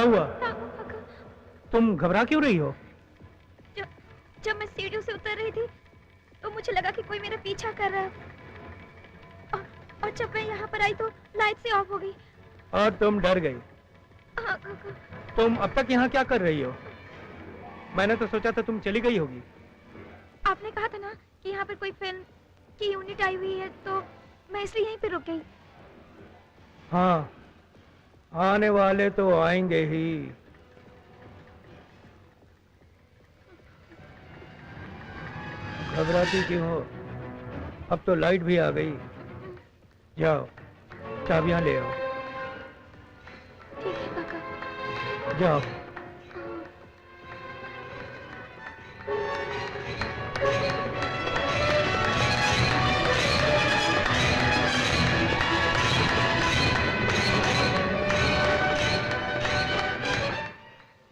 हुआ? तुम घबरा क्यों रही हो? जब मैं सीढ़ियों से उतर रही थी तो मुझे लगा कि कोई मेरा पीछा कर रहा है और जब मैं यहाँ पर आई तो लाइट से ऑफ हो गई। और तुम डर गई? हाँ काका। तुम अब तक यहाँ क्या कर रही हो? मैंने तो सोचा था तुम चली गई होगी। आपने कहा था ना कि यहाँ पर कोई फिल्म की यूनिट आई हुई है तो मैं इसलिए यहीं पे रुक गई। हाँ, आने वाले तो आएंगे ही। घबराती क्यों हो? अब तो लाइट भी आ गई। जाओ, चाबियां ले आओ। ठीक है काका। जाओ।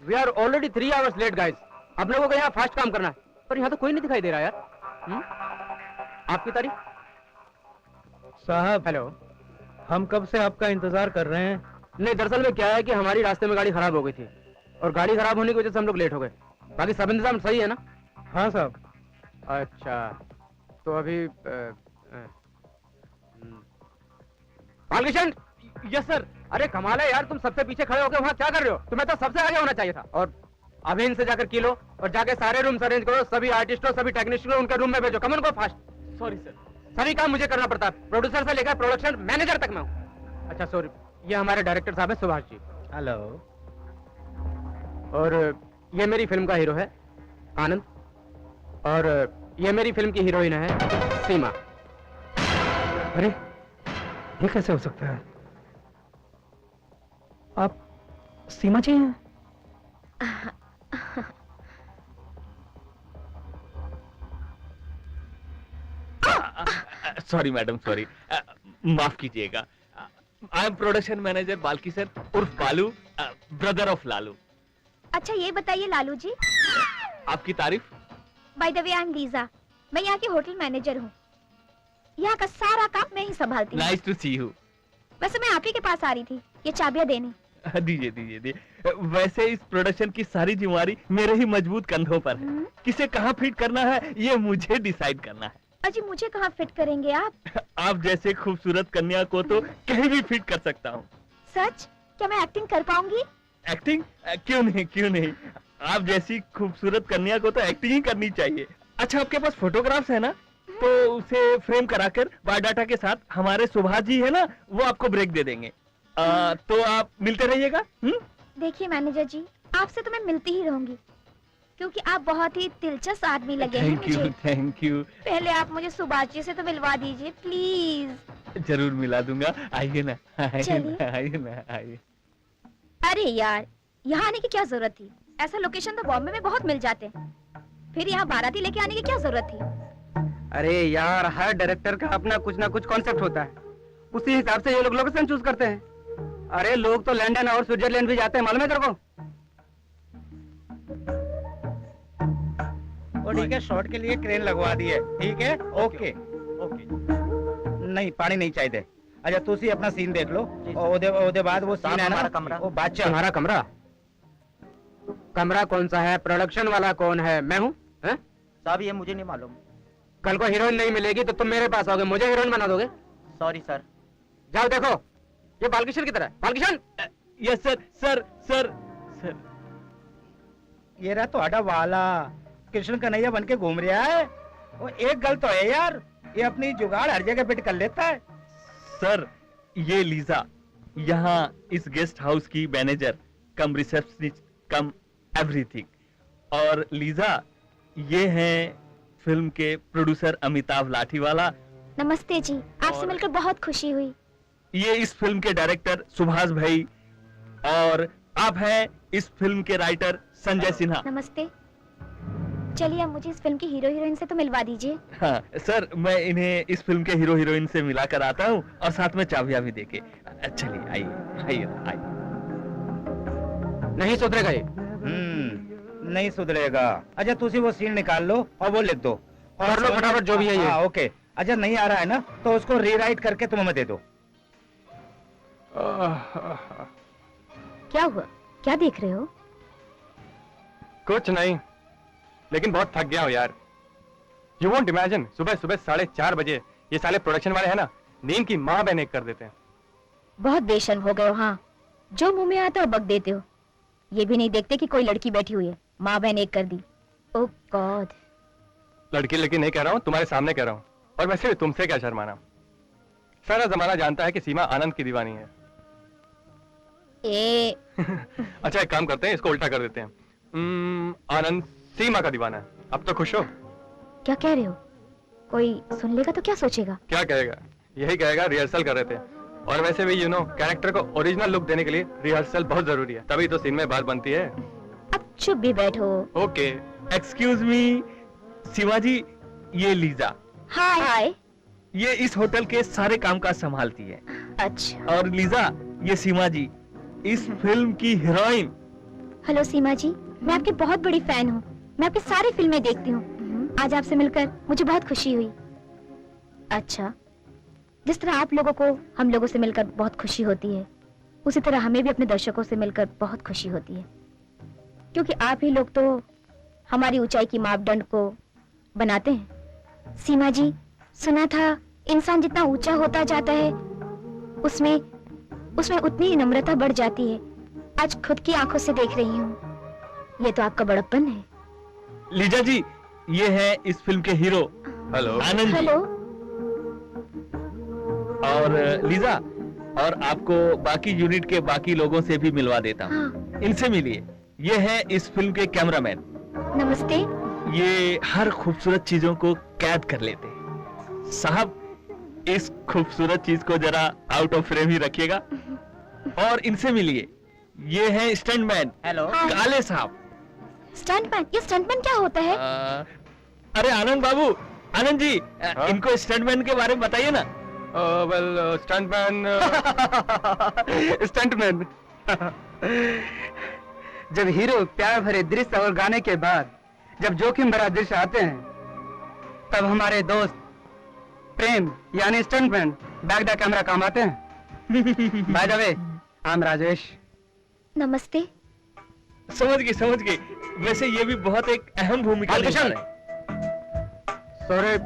We are already 3 hours late, guys. अब लोगों को यहाँ फास्ट काम करना है, पर यहाँ तो कोई नहीं दिखाई दे रहा यार। आपकी तारीफ? साहब, हेलो। हम कब से आपका इंतजार कर रहे हैं। नहीं, दरअसल में क्या है कि हमारी रास्ते में गाड़ी खराब हो गई थी और गाड़ी खराब होने की वजह से हम लोग लेट हो गए। बाकी सब इंतजाम सही है ना? हाँ साहब। अच्छा, तो अभी बालकिशन। Yes sir. अरे कमाल है यार, तुम सबसे पीछे खड़े होकर वहाँ क्या कर रहे हो? तुम्हें तो सबसे आगे होना चाहिए था। और अभी इनसे जाकर किलो और जाके सारे रूम्स अरेंज करो, सभी आर्टिस्टों सभी टेक्नीशियनों उनके रूम में भेजो। कम को फास्ट। सॉरी सर, सभी काम मुझे करना पड़ता है, प्रोड्यूसर से लेकर प्रोडक्शन मैनेजर तक मैं हूँ। अच्छा सॉरी, ये हमारे डायरेक्टर साहब है सुभाष जी। हेलो। और ये मेरी फिल्म का हीरो है आनंद, और ये मेरी फिल्म की हीरोइन है सीमा। अरे ये कैसे हो सकता है? आप सीमा जी हैं? सॉरी मैडम, सॉरी, माफ कीजिएगा। I am production manager Balkishan उर्फ बालू, ब्रदर ऑफ लालू। अच्छा ये बताइए लालू जी, आपकी तारीफ? By the way I am Lisa, मैं यहाँ की होटल मैनेजर हूँ। यहाँ का सारा काम मैं ही संभालती हूँ। Nice to see you. वैसे मैं आप ही के पास आ रही थी ये चाबियां देने। दीजिए दीजिए दीजिए। वैसे इस प्रोडक्शन की सारी जिम्मेदारी मेरे ही मजबूत कंधों पर है। किसे कहाँ फिट करना है ये मुझे डिसाइड करना है। अजी मुझे कहाँ फिट करेंगे आप? आप जैसे खूबसूरत कन्या को तो कहीं भी फिट कर सकता हूँ। सच? क्या मैं एक्टिंग कर पाऊंगी? एक्टिंग? क्यों नहीं, क्यों नहीं। आप जैसी खूबसूरत कन्या को तो एक्टिंग ही करनी चाहिए। अच्छा, आपके पास फोटोग्राफ्स है ना? तो उसे फ्रेम कराकर बायोडाटा के साथ हमारे सुभाष जी है ना, वो आपको ब्रेक दे देंगे। तो आप मिलते रहिएगा। देखिए मैनेजर जी, आपसे तो मैं मिलती ही रहूंगी क्योंकि आप बहुत ही दिलचस्प आदमी लगे हैं मुझे। Thank you. पहले आप मुझे सुभाष जी से तो मिलवा दीजिए प्लीज। जरूर मिला दूंगा, आइए ना, चलिए। आइए ना, आइए। अरे यार, यहाँ आने की क्या जरूरत थी? ऐसा लोकेशन तो बॉम्बे में बहुत मिल जाते हैं, फिर यहाँ बाराती लेके आने की क्या जरूरत थी? अरे यार, हर डायरेक्टर का अपना कुछ ना कुछ कॉन्सेप्ट होता है, उसी हिसाब से ये लोग लोकेशन चूज करते हैं। अरे लोग तो लंदन और स्विट्जरलैंड भी जाते हैं, मालूम है तेरे को? ठीक है, शॉट के लिए क्रेन लगवा दी है। ठीक है, ओके ओके। नहीं, पानी नहीं चाहिए। अच्छा तुसी अपना सीन देख लो और ओदे बाद वो सीन है ना कमरा, वो बादशाह। तुम्हारा कमरा? कमरा कौन सा है? प्रोडक्शन वाला कौन है? मैं हूँ? साहब ये मुझे नहीं मालूम। कल को हीरोइन नहीं मिलेगी तो तुम मेरे पास आओगे, मुझे हीरोइन बना दोगे? Sorry sir. जाओ देखो, ये बालकिशन की तरह है। Balkishan. Yes sir. Sir sir sir. ये रहा तो आडा वाला कृष्ण कन्हैया बन के घूम रहा है। वो एक गल तो है यार, ये अपनी जुगाड़ हर जगह फिट कर लेता है। सर ये लीजा यहाँ इस गेस्ट हाउस की मैनेजर कम रिसेप्शनिस्ट कम एवरीथिंग। और लीजा ये हैं फिल्म के प्रोड्यूसर अमिताभ लाठीवाला। नमस्ते जी, आपसे मिलकर बहुत खुशी हुई। ये इस फिल्म के डायरेक्टर सुभाष भाई, और आप हैं इस फिल्म के राइटर संजय सिन्हा। नमस्ते। चलिए अब मुझे इस फिल्म की हीरो हीरोइन से तो मिलवा दीजिए। हाँ सर, मैं इन्हें इस फिल्म के हीरो हीरोइन से मिला कर आता हूँ और साथ में चाबियां भी देके। चलिए आइए आइए आइए। नहीं सुधरेगा ये। नहीं सुधरेगा। अच्छा तुसी वो सीन निकाल लो और वो लिख दो और लो फटाफट जो भी है ये। हाँ ओके। अच्छा नहीं आ रहा है ना तो उसको रीराइट करके तुम हमें दे दो। क्या हुआ? क्या देख रहे हो? कुछ नहीं, लेकिन बहुत थक गया हूँ यार। यू वोंट इमेजिन, सुबह सुबह 4:30 बजे ये साले प्रोडक्शन वाले हैं ना, नींद की माँ बहन एक कर देते हैं। बहुत बेशर्म हो गए हो। हाँ, जो मुंह में आता है बक देते हो। ये भी नहीं देखते कि कोई लड़की बैठी हुई है, माँ बहन एक कर दी। ओह गॉड। लड़की लड़की नहीं कह रहा हूँ, तुम्हारे सामने कह रहा हूँ। और वैसे भी तुमसे क्या शर्माना, सारा जमाना जानता है कि सीमा आनंद की दीवानी है। अच्छा एक काम करते हैं, इसको उल्टा कर देते हैं। आनंद सीमा का दीवाना है। अब तो खुश हो? क्या कह रहे हो? कोई सुन लेगा तो क्या सोचेगा? क्या कहेगा? यही कहेगा रिहर्सल कर रहे थे। और वैसे भी कैरेक्टर को ओरिजिनल लुक देने के लिए रिहर्सल बहुत जरूरी है, तभी तो सीन में बात बनती है। अब चुप भी बैठो। ओके। एक्सक्यूज मी शिवाजी, ये लीजा, हाय। ये इस होटल के सारे काम काज संभालती है। अच्छा। और लीजा, ये सीमा जी, इस फिल्म की हीरोइन। हेलो सीमा जी, मैं आपकी बहुत बड़ी फैन हूँ। मैं आपकी सारी फिल्में देखती हूँ। आज आपसे मिलकर मुझे बहुत खुशी हुई। अच्छा, जिस तरह आप लोगों को हम लोगों से मिलकर बहुत खुशी होती है, उसी तरह हमें भी अपने दर्शकों से मिलकर बहुत खुशी होती है, क्योंकि आप ही लोग तो हमारी ऊंचाई की मापदंड को बनाते हैं। सीमा जी, सुना था इंसान जितना ऊंचा होता जाता है उसमें उतनी ही नम्रता बढ़ जाती है। आज खुद की आंखों से देख रही हूँ। ये तो आपका बड़प्पन है। लीजा जी, ये है इस फिल्म के hero. Hello. Anand ji. Hello. और लीजा, और आपको बाकी यूनिट के बाकी लोगों से भी मिलवा देता हूँ। हाँ। इनसे मिलिए। ये है इस फिल्म के कैमरामैन। नमस्ते। ये हर खूबसूरत चीजों को कैद कर लेते हैं। साहब, इस खूबसूरत चीज को जरा आउट ऑफ फ्रेम ही रखिएगा। और इनसे मिलिए, ये है स्टंटमैन। हेलो। काले साहब। स्टंटमैन? ये स्टंटमैन क्या होता है? अरे आनंद बाबू, आनंद जी, हाँ? इनको स्टंटमैन के बारे में बताइए ना। Well stuntman. स्टंटमैन जब हीरो प्यार भरे दृश्य और गाने के बाद जब जोखिम भरा दृश्य आते हैं, तब हमारे दोस्त प्रेम यानी स्टंटमैन बैक द कैमरा काम आते हैं। By the way, I am Rajesh. नमस्ते। समझ गए। वैसे ये भी बहुत एक अहम भूमिका निभा रहे हैं। सॉरी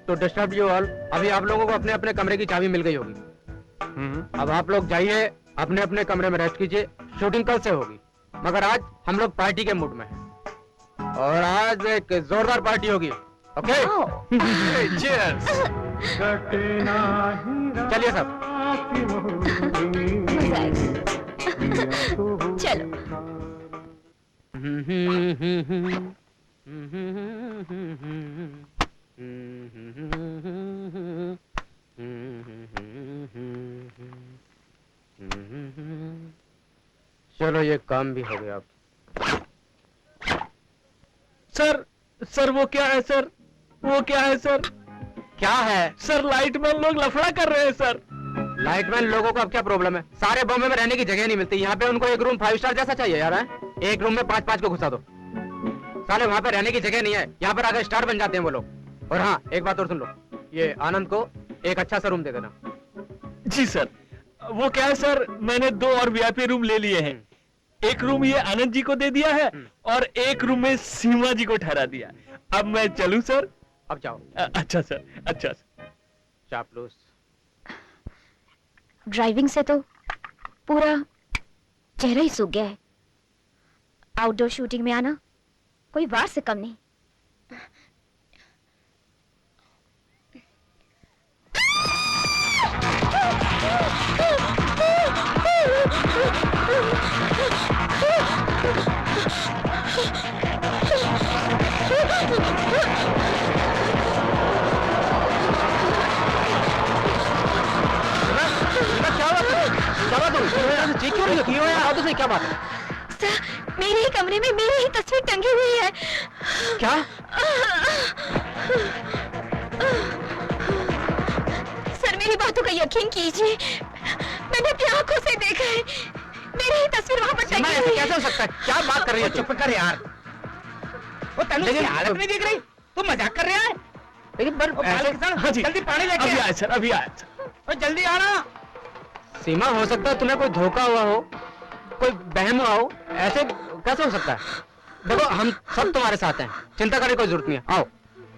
तो डिस्टर्ब यू ऑल। अभी आप लोगों को अपने अपने कमरे की चाबी मिल गई होगी। अब आप लोग जाइए अपने अपने कमरे में रेस्ट कीजिए। शूटिंग कल से होगी, मगर आज हम लोग पार्टी के मूड में हैं और आज एक जोरदार पार्टी होगी। ओके? चीयर्स। चलिए सब। मजा आएगा। चलो। चलो ये काम भी हो गया। अब सर वो क्या है सर? वो क्या है सर? क्या है? सर लाइटमैन लोग लफड़ा कर रहे हैं सर। लाइटमैन लोगों को अब क्या प्रॉब्लम है? सारे बॉम्बे में रहने की जगह नहीं मिलती। यहाँ पे उनको एक रूम 5 स्टार जैसा चाहिए यार। है एक रूम में 5-5 को घुसा दो। साले वहाँ पे रहने की जगह नहीं है, यहाँ पर आकर स्टार बन जाते हैं वो लोग। और हाँ, एक बात और सुन लो, ये आनंद को एक अच्छा सा रूम दे देना। जी सर। वो क्या है सर, मैंने 2 और वीआईपी रूम ले लिए हैं। एक रूम ये आनंद जी को दे दिया है और एक रूम में सीमा जी को ठहरा दिया। अब मैं चलूं सर? अब जाओ। अच्छा सर, अच्छा सर। चापलूस। ड्राइविंग से तो पूरा चेहरा ही सूख गया है। आउटडोर शूटिंग में आना कोई वार से कम नहीं। क्या बात है? सर, मेरे ही कमरे में मेरी ही तस्वीर टंगी हुई है। क्या? सर, मेरी बातों का यकीन कीजिए, मैंने अपनी आंखों से देखा है। मेरी ही तस्वीर वहाँ पर टंगी हुई है। कैसे हो सकता है? क्या बात कर रही है? चुप कर यार। वो तनु की हालत नहीं देख रही? तू मजाक कर रहा है? लेकिन पर हाँ जी, जल्दी पानी लेके अभी आ। आया सर, अभी आया सर। और जल्दी आना। सीमा, हो सकता है तुम्हें कोई धोखा हुआ हो, कोई बहम हुआ हो, ऐसे कैसे हो सकता है? देखो हम सब तुम्हारे साथ हैं, चिंता करने की कोई जरूरत नहीं है। आओ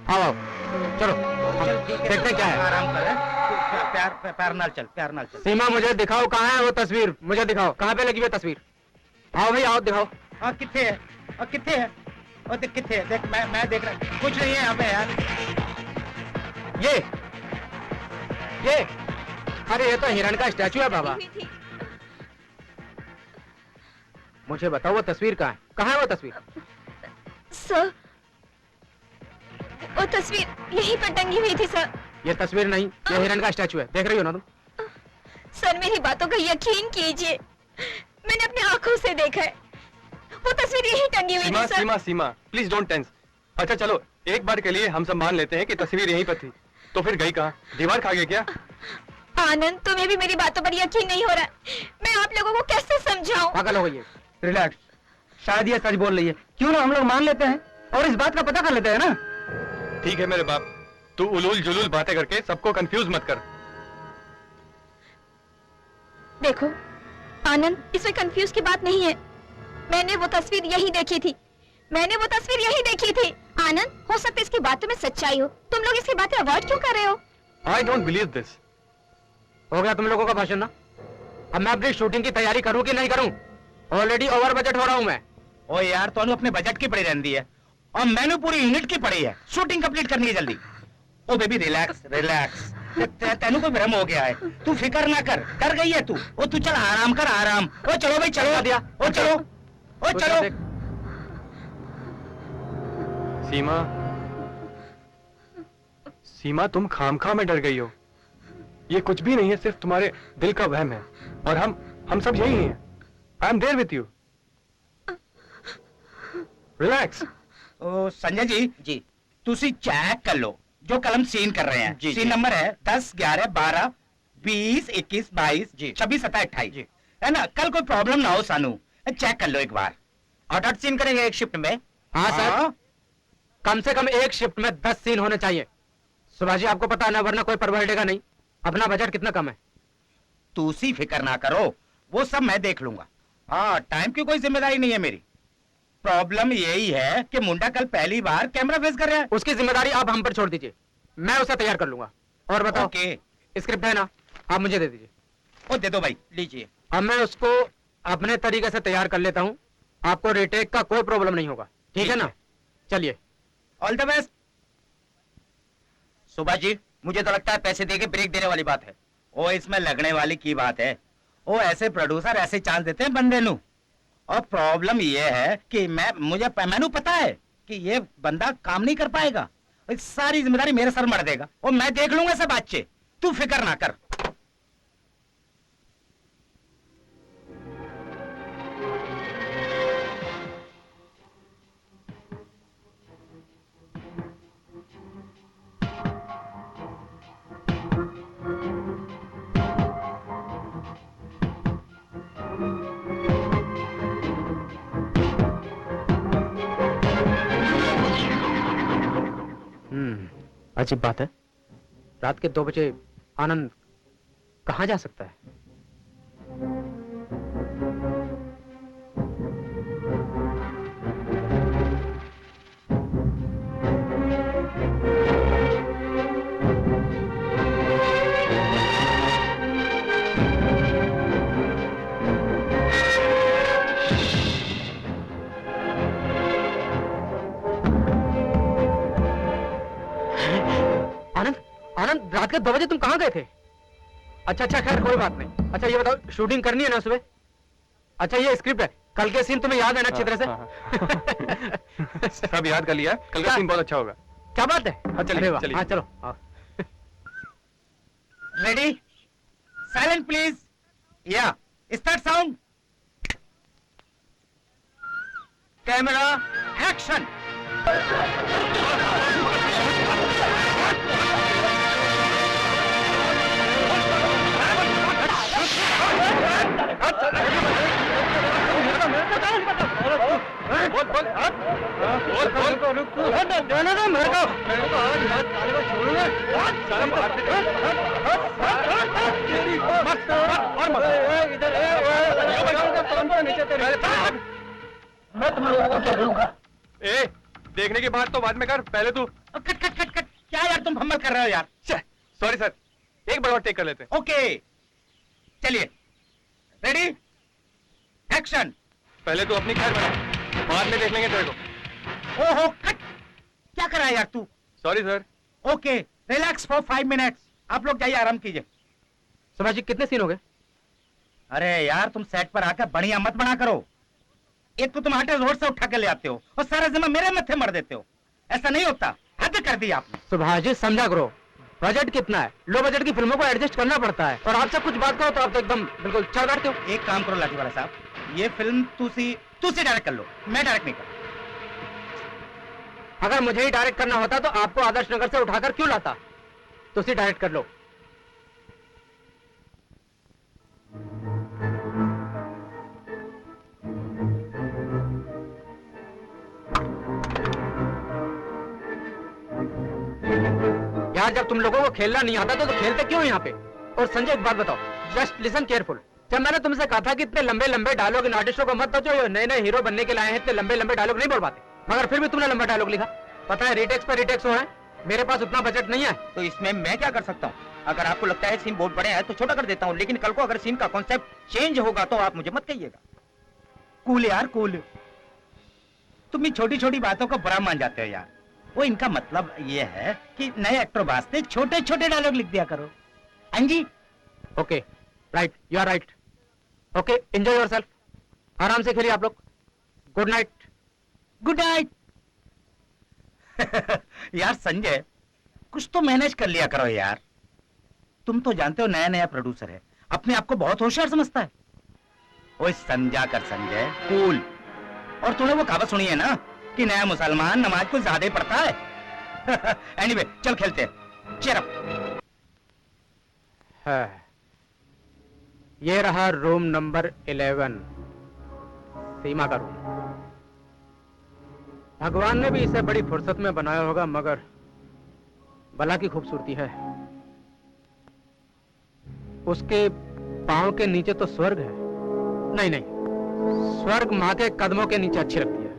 आओ आओ, चलो चल ठीक है, देखते हैं क्या है। आराम कर, हैं? तू प्यार नाल चल, प्यार नाल चल। सीमा मुझे दिखाओ कहाँ है वो तस्वीर, मुझे दिखाओ कहाँ पे लगी हुई तस्वीर। आओ भाई आओ दिखाओ। हाँ किथे है, हाँ किथे है, और देख किथे है, देख मैं देख रहा, कुछ नहीं है यहाँ पे यार। ये अरे ये तो हिरण का स्टैचू है बाबा। मुझे बताओ वो तस्वीर कहाँ है वो तस्वीर? सर, वो तस्वीर यहीं पर टंगी हुई थी सर। ये तस्वीर नहीं, ये हिरण का स्टैचू है, देख रही हो ना तुम? सर मेरी बातों का यकीन कीजिए, मैंने अपनी आंखों से देखा है, वो तस्वीर यहीं टंगी हुई सीमा थी सर। Seema Seema please don't tense. अच्छा चलो, एक बार के लिए हम सब मान लेते हैं कि तस्वीर यहीं पर थी, तो फिर गई कहाँ? दीवार खा गई क्या? आनंद, तुम्हें भी मेरी बातों पर यकीन नहीं हो रहा है। मैं आप लोगों को कैसे समझाऊं? पागल हो गई है। रिलैक्स, शायद ये सच बोल रही है। क्यों ना हम लोग मान लेते हैं और इस बात का पता कर लेते हैं ना। ठीक है मेरे बाप, तू उलूल जुलूल बातें करके सबको कंफ्यूज मत कर। देखो आनंद, इसमें कंफ्यूज की बात नहीं है। मैंने वो तस्वीर यही देखी थी, मैंने वो तस्वीर यही देखी थी। आनंद, हो सकता है इसकी बातों में सच्चाई हो, तुम लोग इसकी बातें अवॉइड क्यों कर रहे हो? I don't believe this. हो गया तुम लोगों का भाषण ना? अब मैं अपनी शूटिंग की तैयारी करूं कि नहीं करूं? ऑलरेडी ओवर बजट हो रहा हूं मैं। ओ यार तो अपने बजट की पड़ी रहती है और मैंने पूरी यूनिट की पड़ी है, शूटिंग कंप्लीट करनी है जल्दी। ओ बेबी रिलैक्स रिलैक्स, तेनू कोई भ्रम हो गया है, तू फिक्र ना कर, डर गई है तू। ओ तू चल आराम कर आराम। ओ चलो भाई चलो, दिया। ओ चलो, ओ चलो। सीमा सीमा, तुम खामखा में डर गई हो। ये कुछ भी नहीं है, सिर्फ तुम्हारे दिल का वहम है, और हम सब यही हैं। I am there with you. Relax. ओ संजय जी जी, तुसी चेक कर लो जो कलम सीन कर रहे हैं। सीन नंबर है 10, 11, 12, 20, 21, 22, 26, 27, 28 है ना। कल कोई प्रॉब्लम ना हो सानू, चेक कर लो एक बार। 8 सीन करेंगे एक शिफ्ट में। हाँ सर, कम से कम एक शिफ्ट में 10 सीन होने चाहिए। सुभाष जी आपको पता है ना, वरना कोई परवाह देगा नहीं। अपना बजट कितना कम है? तुसी फिक्र ना करो, वो सब मैं देख लूंगा। हाँ, टाइम की कोई जिम्मेदारी नहीं है मेरी। प्रॉब्लम यही है कि मुंडा कल पहली बार कैमरा फेस कर रहा है। उसकी जिम्मेदारी आप हम पर छोड़ दीजिए, मैं उसे तैयार कर लूंगा। और बताओ, ओके, स्क्रिप्ट है ना, आप मुझे दे दीजिए। वो दे दो भाई, लीजिए। अब मैं उसको अपने तरीके से तैयार कर लेता हूँ, आपको रिटेक का कोई प्रॉब्लम नहीं होगा, ठीक है ना? चलिए, all the best. Subhash ji, मुझे तो लगता है पैसे देके ब्रेक देने वाली बात है। ओ इसमें लगने वाली की बात है। ओ ऐसे प्रोड्यूसर ऐसे चांस देते हैं बंदे नू। और प्रॉब्लम ये है कि मैनू पता है कि ये बंदा काम नहीं कर पाएगा, सारी जिम्मेदारी मेरे सर मर देगा और मैं देख लूंगा सब बच्चे, तू फिक्र ना कर। अजीब बात है, रात के 2 बजे आनंद कहाँ जा सकता है? आनंद, आनंद, रात के 2 बजे तुम कहाँ गए थे? अच्छा, खैर कोई बात नहीं। अच्छा ये बताओ, शूटिंग करनी है ना सुबह? अच्छा ये स्क्रिप्ट है, कल के सीन तुम्हें याद है ना अच्छी तरह से? सब याद कर लिया, कल का सीन बहुत अच्छा होगा। क्या बात है? हाँ, चलिए, अरे वाह, चलिए। हाँ चलो। रेडी, साइलेंट प्लीज, या स्टार्ट साउंड, कैमरा एक्शन। मैं तुम्हारा क्या करूंगा? ए, देखने की बात तो बाद में कर, पहले तू। कट कट कट कट, क्या यार तुम फम्बल कर रहे हो यार? सॉरी सर, एक बार और टेक कर लेते हैं। ओके, चलिए, रेडी, एक्शन। पहले तू अपनी खैर बना, बाद में देख लेंगे तेरे को। ओहो कट, क्या कर रहा है यार तू? Sorry sir. Okay, relax for 5 minutes. आप लोग जाइए, आराम कीजिए। सुभाष जी कितने सीन हो गए? अरे यार तुम सेट पर आकर बढ़िया मत बना करो। एक तो तुम आटे रोड से उठा के ले आते हो और सारा जिम्मा मेरे मत्थे मर देते हो। ऐसा नहीं होता, हद कर दी आपने। सुभाष जी समझा करो, बजट कितना है, लो बजट की फिल्मों को एडजस्ट करना पड़ता है, और आपसे कुछ बात करो तो आप तो एकदम बिल्कुल चढ़ बैठते हो। एक काम करो लाठी वाला साहब, ये फिल्म तुसी डायरेक्ट कर लो, मैं डायरेक्ट नहीं कर। अगर मुझे ही डायरेक्ट करना होता तो आपको आदर्श नगर से उठाकर क्यों लाता? तुसी डायरेक्ट कर लो। यार जब तुम लोगों को खेलना नहीं आता तो खेलते क्यों यहाँ पे? और संजय एक बात बताओ, जस्ट लिसन केयरफुल। जब मैंने तुमसे कहा था कि इतने लंबे लंबे डायलॉग इन आर्टिस्टों को मत दो जो नए नए हीरो बनने के लिए आए हैं, इतने लंबे लंबे डायलॉग नहीं बोल पाते, मगर फिर भी तुमने लंबा डायलॉग लिखा। पता है रिटेक्स पर रिटेक्स हो रहा है, मेरे पास उतना बजट नहीं है। तो इसमें मैं क्या कर सकता हूँ? अगर आपको लगता है सीन बहुत बड़े हैं तो छोटा कर देता हूँ, लेकिन कल को अगर सीन का कॉन्सेप्ट चेंज होगा तो आप मुझे मत कहिएगा। कूल यार कूल, तुम छोटी छोटी बातों को बुरा मान जाते हो यार। वो इनका मतलब ये है कि नए एक्टर वास्ते छोटे छोटे डायलॉग लिख दिया करो। हाँ जी, okay right, you are right. Okay enjoy yourself, आराम से खेलिए आप लोग। Good night. Good night. यार संजय, कुछ तो मैनेज कर लिया करो यार। तुम तो जानते हो नया नया प्रोड्यूसर है, अपने आप को बहुत होशियार समझता है। ओए समझा कर संजय, कूल। और तूने वो कहावत सुनी है ना कि नया मुसलमान नमाज को ज्यादा पढ़ता है। एनीवे, चल खेलते हैं। Cheer up. है ये रहा रूम नंबर 11, सीमा का रूम। भगवान ने भी इसे बड़ी फुर्सत में बनाया होगा, मगर भला की खूबसूरती है। उसके पांव के नीचे तो स्वर्ग है। नहीं नहीं, स्वर्ग माँ के कदमों के नीचे अच्छी लगती है।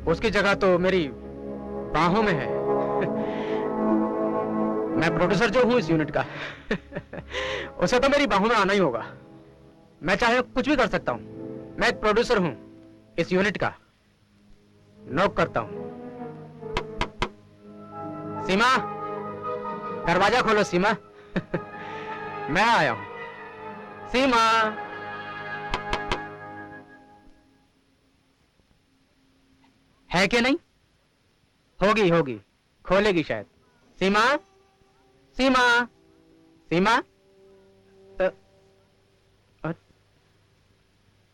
उसकी जगह तो मेरी बाहों में है। मैं प्रोड्यूसर जो हूं इस यूनिट का, उसे तो मेरी बाहों में आना ही होगा। मैं चाहे कुछ भी कर सकता हूं। मैं एक प्रोड्यूसर हूं इस यूनिट का। नॉक करता हूं। सीमा, दरवाजा खोलो सीमा। मैं आया हूं। सीमा, है कि नहीं? होगी होगी, खोलेगी शायद। सीमा, सीमा, सीमा।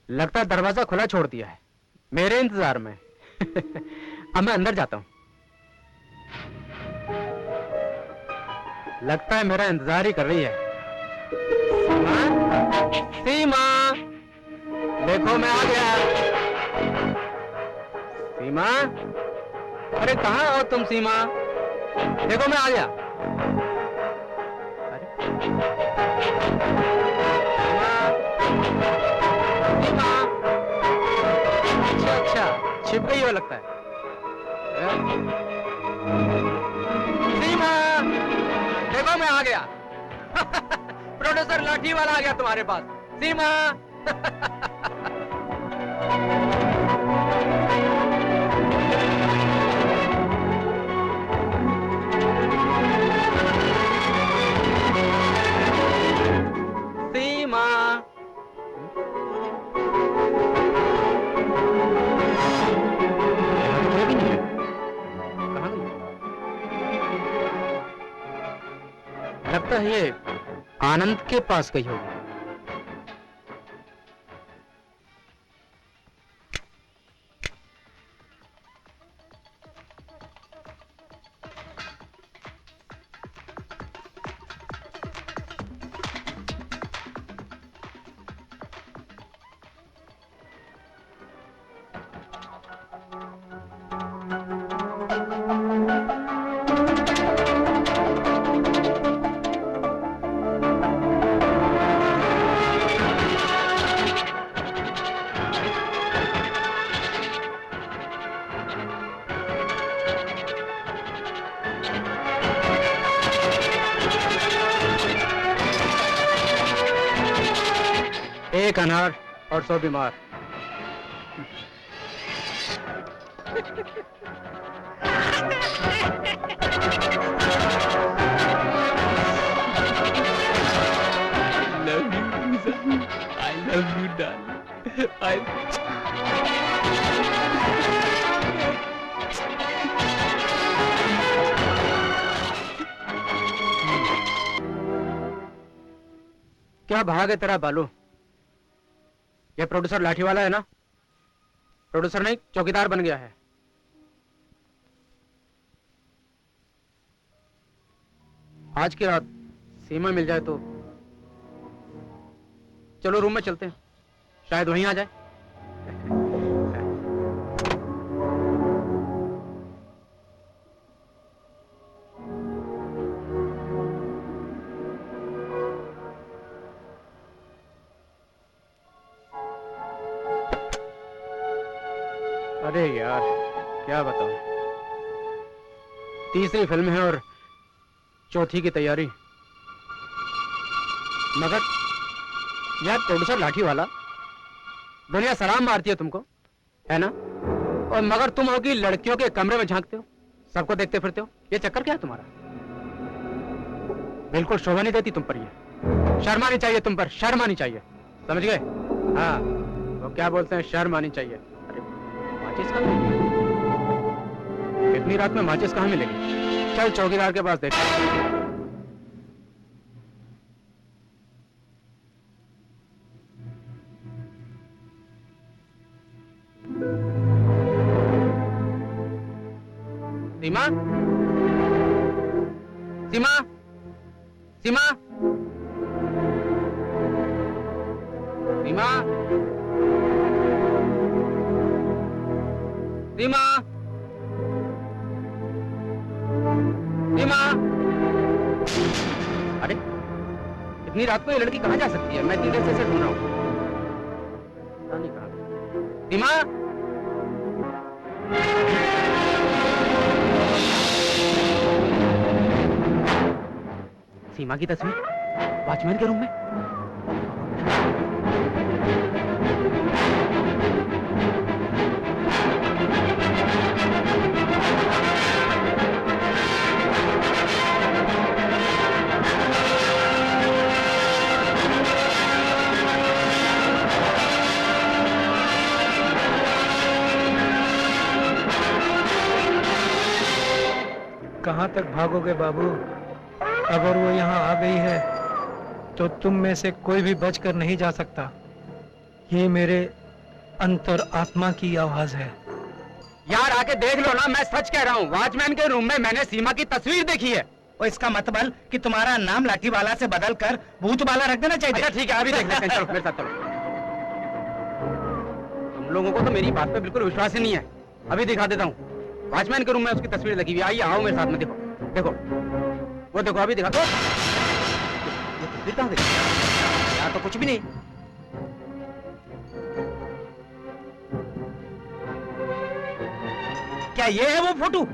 लगता है दरवाजा खुला छोड़ दिया है, मेरे इंतजार में। अब मैं अंदर जाता हूं। लगता है मेरा इंतजार ही कर रही है। सीमा, सीमा, देखो मैं आ गया। सीमा, अरे कहाँ हो तुम सीमा? देखो मैं आ गया। अरे सीमा, अच्छा अच्छा, छिप गई हो लगता है। सीमा, देखो मैं आ गया। प्रोड्यूसर लाठी वाला आ गया तुम्हारे पास। सीमा। सीमा, कोई भी नहीं है। कहाँ गई? लगता है ये आनंद के पास गई होगी। एक अनार और 100 बीमार। love you, Lisa. I love you, darling. क्या भाग है तेरा बालू। ये प्रोड्यूसर लाठी वाला है ना? प्रोड्यूसर नहीं, चौकीदार बन गया है। आज की रात सीमा मिल जाए तो चलो रूम में चलते हैं, शायद वहीं आ जाए। अरे यार क्या बताऊं, तीसरी फिल्म है और चौथी की तैयारी। मगर यार प्रोड्यूसर लाठी वाला, दुनिया सलाम मारती है तुमको, है ना? और मगर तुम हो कि लड़कियों के कमरे में झांकते हो, सबको देखते फिरते हो। ये चक्कर क्या है तुम्हारा? बिल्कुल शोभा नहीं देती तुम पर ये। शर्म आनी चाहिए तुम पर, शर्म आनी चाहिए, समझ गए? हाँ, वो क्या बोलते हैं, शर्म आनी चाहिए। अरे माचिस कहाँ मिलेगी? इतनी रात में माचिस कहाँ मिलेगी? चल चौकीदार के पास देख। सीमा, सीमा, सीमा, सीमा, सीमा, सीमा। अरे इतनी रात को ये लड़की कहाँ जा सकती है? मैं इतनी देर से ढूंढ रहा हूँ, पता नहीं कहाँ गई। सीमा, सीमा की तस्वीर वॉचमैन के रूम में। कहाँ तक भागोगे बाबू? अगर वो यहाँ आ गई है तो तुम में से कोई भी बचकर नहीं जा सकता। ये मेरे अंतर आत्मा की आवाज है। यार आके देख लो ना, मैं सच कह रहा हूँ। वॉचमैन के रूम में मैंने सीमा की तस्वीर देखी है। और इसका मतलब कि तुम्हारा नाम लाठी वाला से बदल कर भूत वाला रख देना चाहिए। अच्छा ठीक है, अभी देख लेते हैं। चलो मेरे साथ चलो। तुम लोगों को तो मेरी बात पे बिल्कुल विश्वास ही नहीं है। अभी दिखा देता हूँ। वॉचमैन के रूम में उसकी तस्वीर लगी हुई। आइए आओ मेरे साथ में, देखो देखो, वो देखो, अभी दिखा दो। ये तस्वीर कहाँ गई? यहाँ तो कुछ भी नहीं। क्या ये है वो फोटो?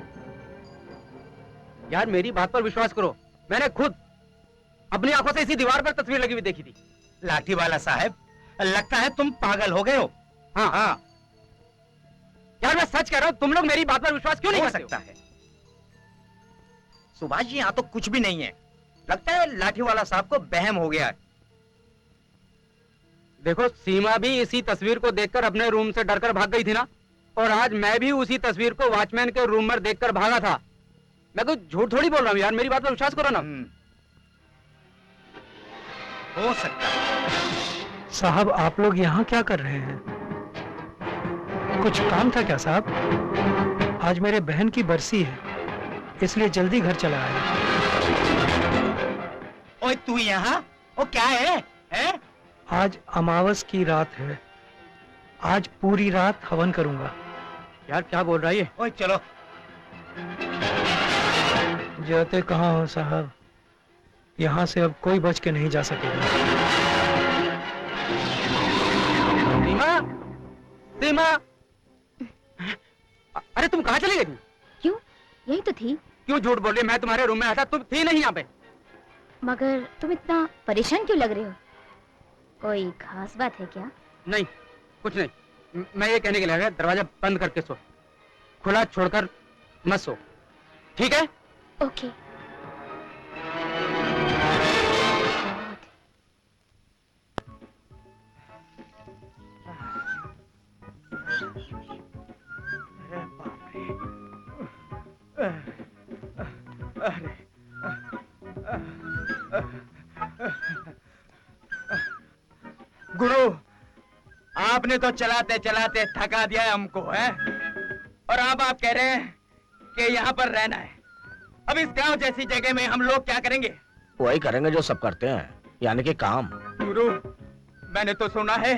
यार मेरी बात पर विश्वास करो, मैंने खुद अपनी आंखों से इसी दीवार पर तस्वीर लगी हुई देखी थी। लाठी वाला साहब, लगता है तुम पागल हो गए हो। हाँ हाँ यार मैं सच कह रहा हूँ, तुम लोग मेरी बात पर विश्वास क्यों नहीं हो करते सकता है। सुभाष जी, यहाँ तो कुछ भी नहीं है। लगता है लाठी वाला साहब को वहम हो गया है। देखो सीमा भी इसी तस्वीर को देखकर अपने रूम से डरकर भाग गई थी ना, और आज मैं भी उसी तस्वीर को वॉचमैन के रूम में देखकर भागा था। मैं तो झूठ थोड़ी बोल रहा हूँ यार, मेरी बात पर विश्वास करो ना। हो सकता है। साहब आप लोग यहाँ क्या कर रहे हैं? कुछ काम था क्या साहब? आज मेरे बहन की बरसी है, इसलिए जल्दी घर चला आया। ओए तू यहाँ? वो क्या है? हैं? आज अमावस की रात है, आज पूरी रात हवन करूंगा। यार क्या बोल रहा है ये? ओए चलो। जाते कहाँ हो साहब? यहाँ से अब कोई बच के नहीं जा सकेगा। सीमा, सीमा, अरे तुम कहाँ चली गई थी? क्यों? यही तो थी। क्यों झूठ बोल रही है? मैं तुम्हारे रूम में आया था, तुम थी नहीं यहाँ पे। मगर तुम इतना परेशान क्यों लग रहे हो? कोई खास बात है क्या? नहीं, कुछ नहीं। मैं ये कहने के लिए आया, दरवाजा बंद करके सो, खुला छोड़कर मत सो, ठीक है? ओके। गुरु, आपने तो चलाते चलाते थका दिया है हमको, है? और अब आप कह रहे हैं कि यहाँ पर रहना है। अब इस गांव जैसी जगह में हम लोग क्या करेंगे? वही करेंगे जो सब करते हैं, यानी कि काम। गुरु, मैंने तो सुना है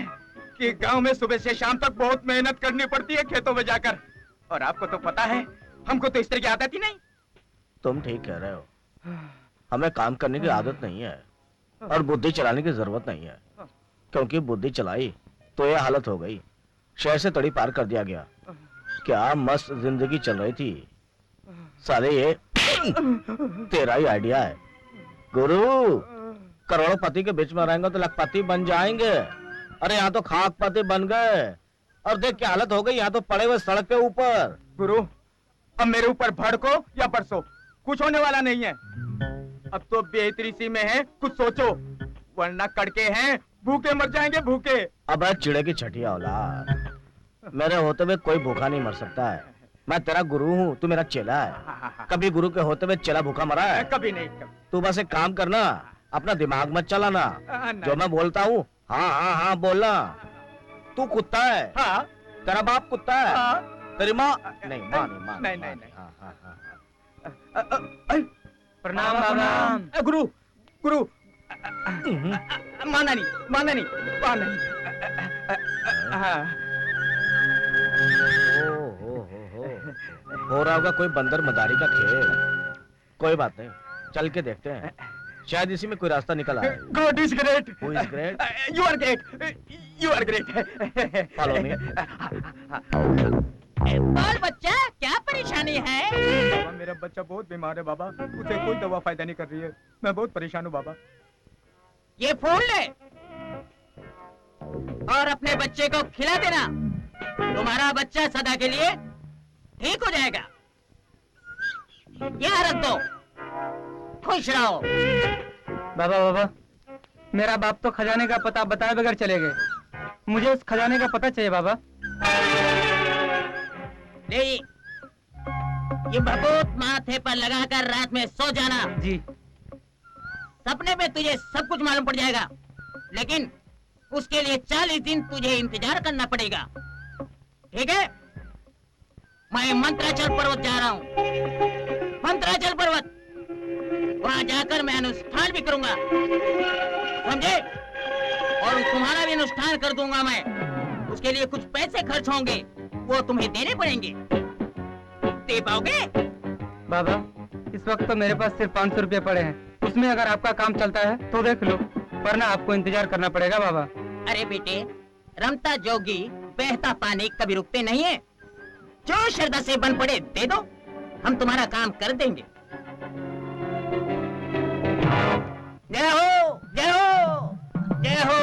कि गांव में सुबह से शाम तक बहुत मेहनत करनी पड़ती है खेतों में जाकर, और आपको तो पता है हमको तो इस तरह की आदत ही नहीं। तुम ठीक कह रहे हो, हमें काम करने की आदत नहीं है और बुद्धि चलाने की जरूरत नहीं है, क्योंकि बुद्धि चलाई तो ये हालत हो गई, शहर से तड़ी पार कर दिया गया। क्या मस्त जिंदगी चल रही थी। साले ये तेरा ही आइडिया है। गुरु, करोड़पति के बीच में रहेंगे तो लखपति बन जाएंगे। अरे यहाँ तो खाकपति बन गए, और देख क्या हालत हो गई, यहाँ तो पड़े हुए सड़क के ऊपर। गुरु, अब मेरे ऊपर भड़को या बरसो, कुछ होने वाला नहीं है। अब तो बेहतरी सी में है, कुछ सोचो, वरना कड़के हैं, भूखे मर जाएंगे भूखे। अब चिड़े की छठिया औलाद, मेरे होते हुए कोई भूखा नहीं मर सकता है। मैं तेरा गुरु हूँ, तू मेरा चेला है। कभी गुरु के होते हुए चेला भूखा मरा है? कभी नहीं, कभी। तू बस एक काम करना, अपना दिमाग मत चलाना। नहीं। जो मैं बोलता हूँ हाँ हाँ हाँ बोलना। तू कुत्ता है, हाँ, तेरा बाप कुत्ता है, हाँ। तेरी माँ नहीं, माँ नहीं, माँ नहीं, माँ नहीं। हाँ हाँ हाँ। प्रणाम बाबा। गुरु, गुरु, हम्म। माना नहीं, माना नहीं, माना नहीं। हाँ। हो रहा होगा कोई बंदर मदारी का खेल। कोई बात नहीं, चल के देखते हैं, शायद इसी में कोई रास्ता निकल आए। God is great. Who is great? You are great. You are great. Follow me. बाल बच्चा, क्या परेशानी है? बाबा, मेरा बच्चा बहुत बीमार है बाबा, उसे कोई दवा फायदा नहीं कर रही है, मैं बहुत परेशान हूँ बाबा। ये फोन ले और अपने बच्चे को खिला देना, तुम्हारा बच्चा सदा के लिए ठीक हो जाएगा। यहाँ रख दो, खुश रहो। बाबा बाबा, मेरा बाप तो खजाने का पता बताए बगैर चले गए, मुझे उस खजाने का पता चाहिए बाबा। ले, ये भभूत माथे पर लगाकर रात में सो जाना। जी। सपने में तुझे सब कुछ मालूम पड़ जाएगा, लेकिन उसके लिए 40 दिन तुझे इंतजार करना पड़ेगा, ठीक है? मैं मंत्राचल पर्वत जा रहा हूँ, मंत्राचल पर्वत। वहाँ जाकर मैं अनुष्ठान भी करूंगा, समझे? और तुम्हारा भी अनुष्ठान कर दूंगा मैं। उसके लिए कुछ पैसे खर्च होंगे, वो तुम्हें देने पड़ेंगे। दे पाओगे? बाबा, इस वक्त तो मेरे पास सिर्फ 500 रुपये पड़े हैं, उसमें अगर आपका काम चलता है तो देख लो, वरना आपको इंतजार करना पड़ेगा बाबा। अरे बेटे, रमता जोगी बहता पानी कभी रुकते नहीं है। जो श्रद्धा से बन पड़े दे दो, हम तुम्हारा काम कर देंगे। जय हो, जय हो, जय हो।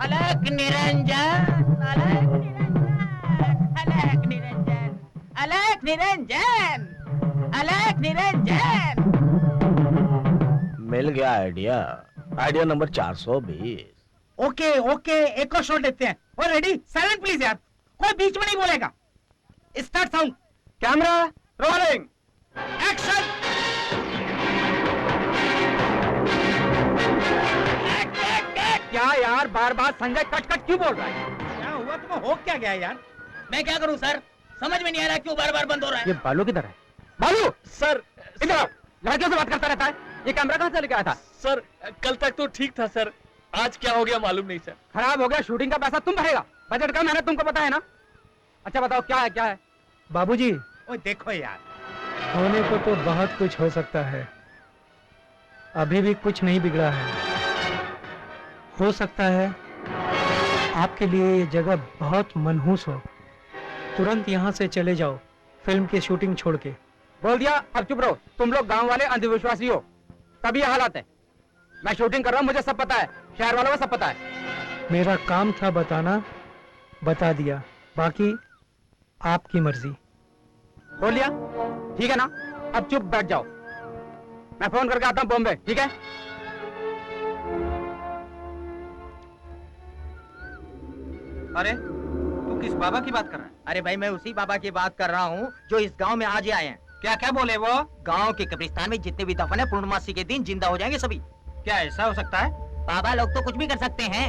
अलख निरंजन, अलख निरंजन, अलख निरंजन, अलख निरंजन, अलख निरंजन। मिल गया idea, idea number 420। Okay okay, एक और शॉट लेते हैं। और रेडी, साइलेंट प्लीज यार, कोई बीच में नहीं बोलेगा। Start sound, camera rolling, action. क्या यार, बार बार संजय कट कट क्यों बोल रहा है? क्या हुआ तुम्हें, हो क्या गया यार? मैं क्या करूं सर, समझ में नहीं आ रहा क्यों बार बार बंद हो रहा है। ये बालू किधर है? बालू, सर, इधर आओ। लड़कियों से बात करता रहता है, ये कैमरा कहाँ से लेके आया था? सर कल तक तो ठीक था सर, आज क्या हो गया मालूम नहीं सर। खराब हो गया, शूटिंग का पैसा तुम भरेगा, बजट कम है ना, तुमको पता है ना? अच्छा बताओ क्या है, क्या है? बाबूजी, ओए देखो यार, होने को तो बहुत कुछ हो सकता है, अभी भी कुछ नहीं बिगड़ा है। हो सकता है आपके लिए ये जगह बहुत मनहूस हो, तुरंत यहाँ से चले जाओ फिल्म की शूटिंग छोड़ के। बोल दिया, अब चुप रहो। तुम लोग गांव वाले अंधविश्वासी हो, तभी ये हालात है। मैं शूटिंग कर रहा हूँ, मुझे सब पता है, शहर वालों को सब पता है। मेरा काम था बताना, बता दिया, बाकी आपकी मर्जी। बोल लिया, ठीक है ना? अब चुप बैठ जाओ, मैं फोन करके आता हूँ बॉम्बे, ठीक है? अरे तू किस बाबा की बात कर रहा है? अरे भाई मैं उसी बाबा की बात कर रहा हूँ जो इस गांव में आज ही आए हैं। क्या क्या बोले वो? गांव के कब्रिस्तान में जितने भी दफन है पूर्णमासी के दिन जिंदा हो जाएंगे सभी। क्या ऐसा हो सकता है? बाबा लोग तो कुछ भी कर सकते हैं।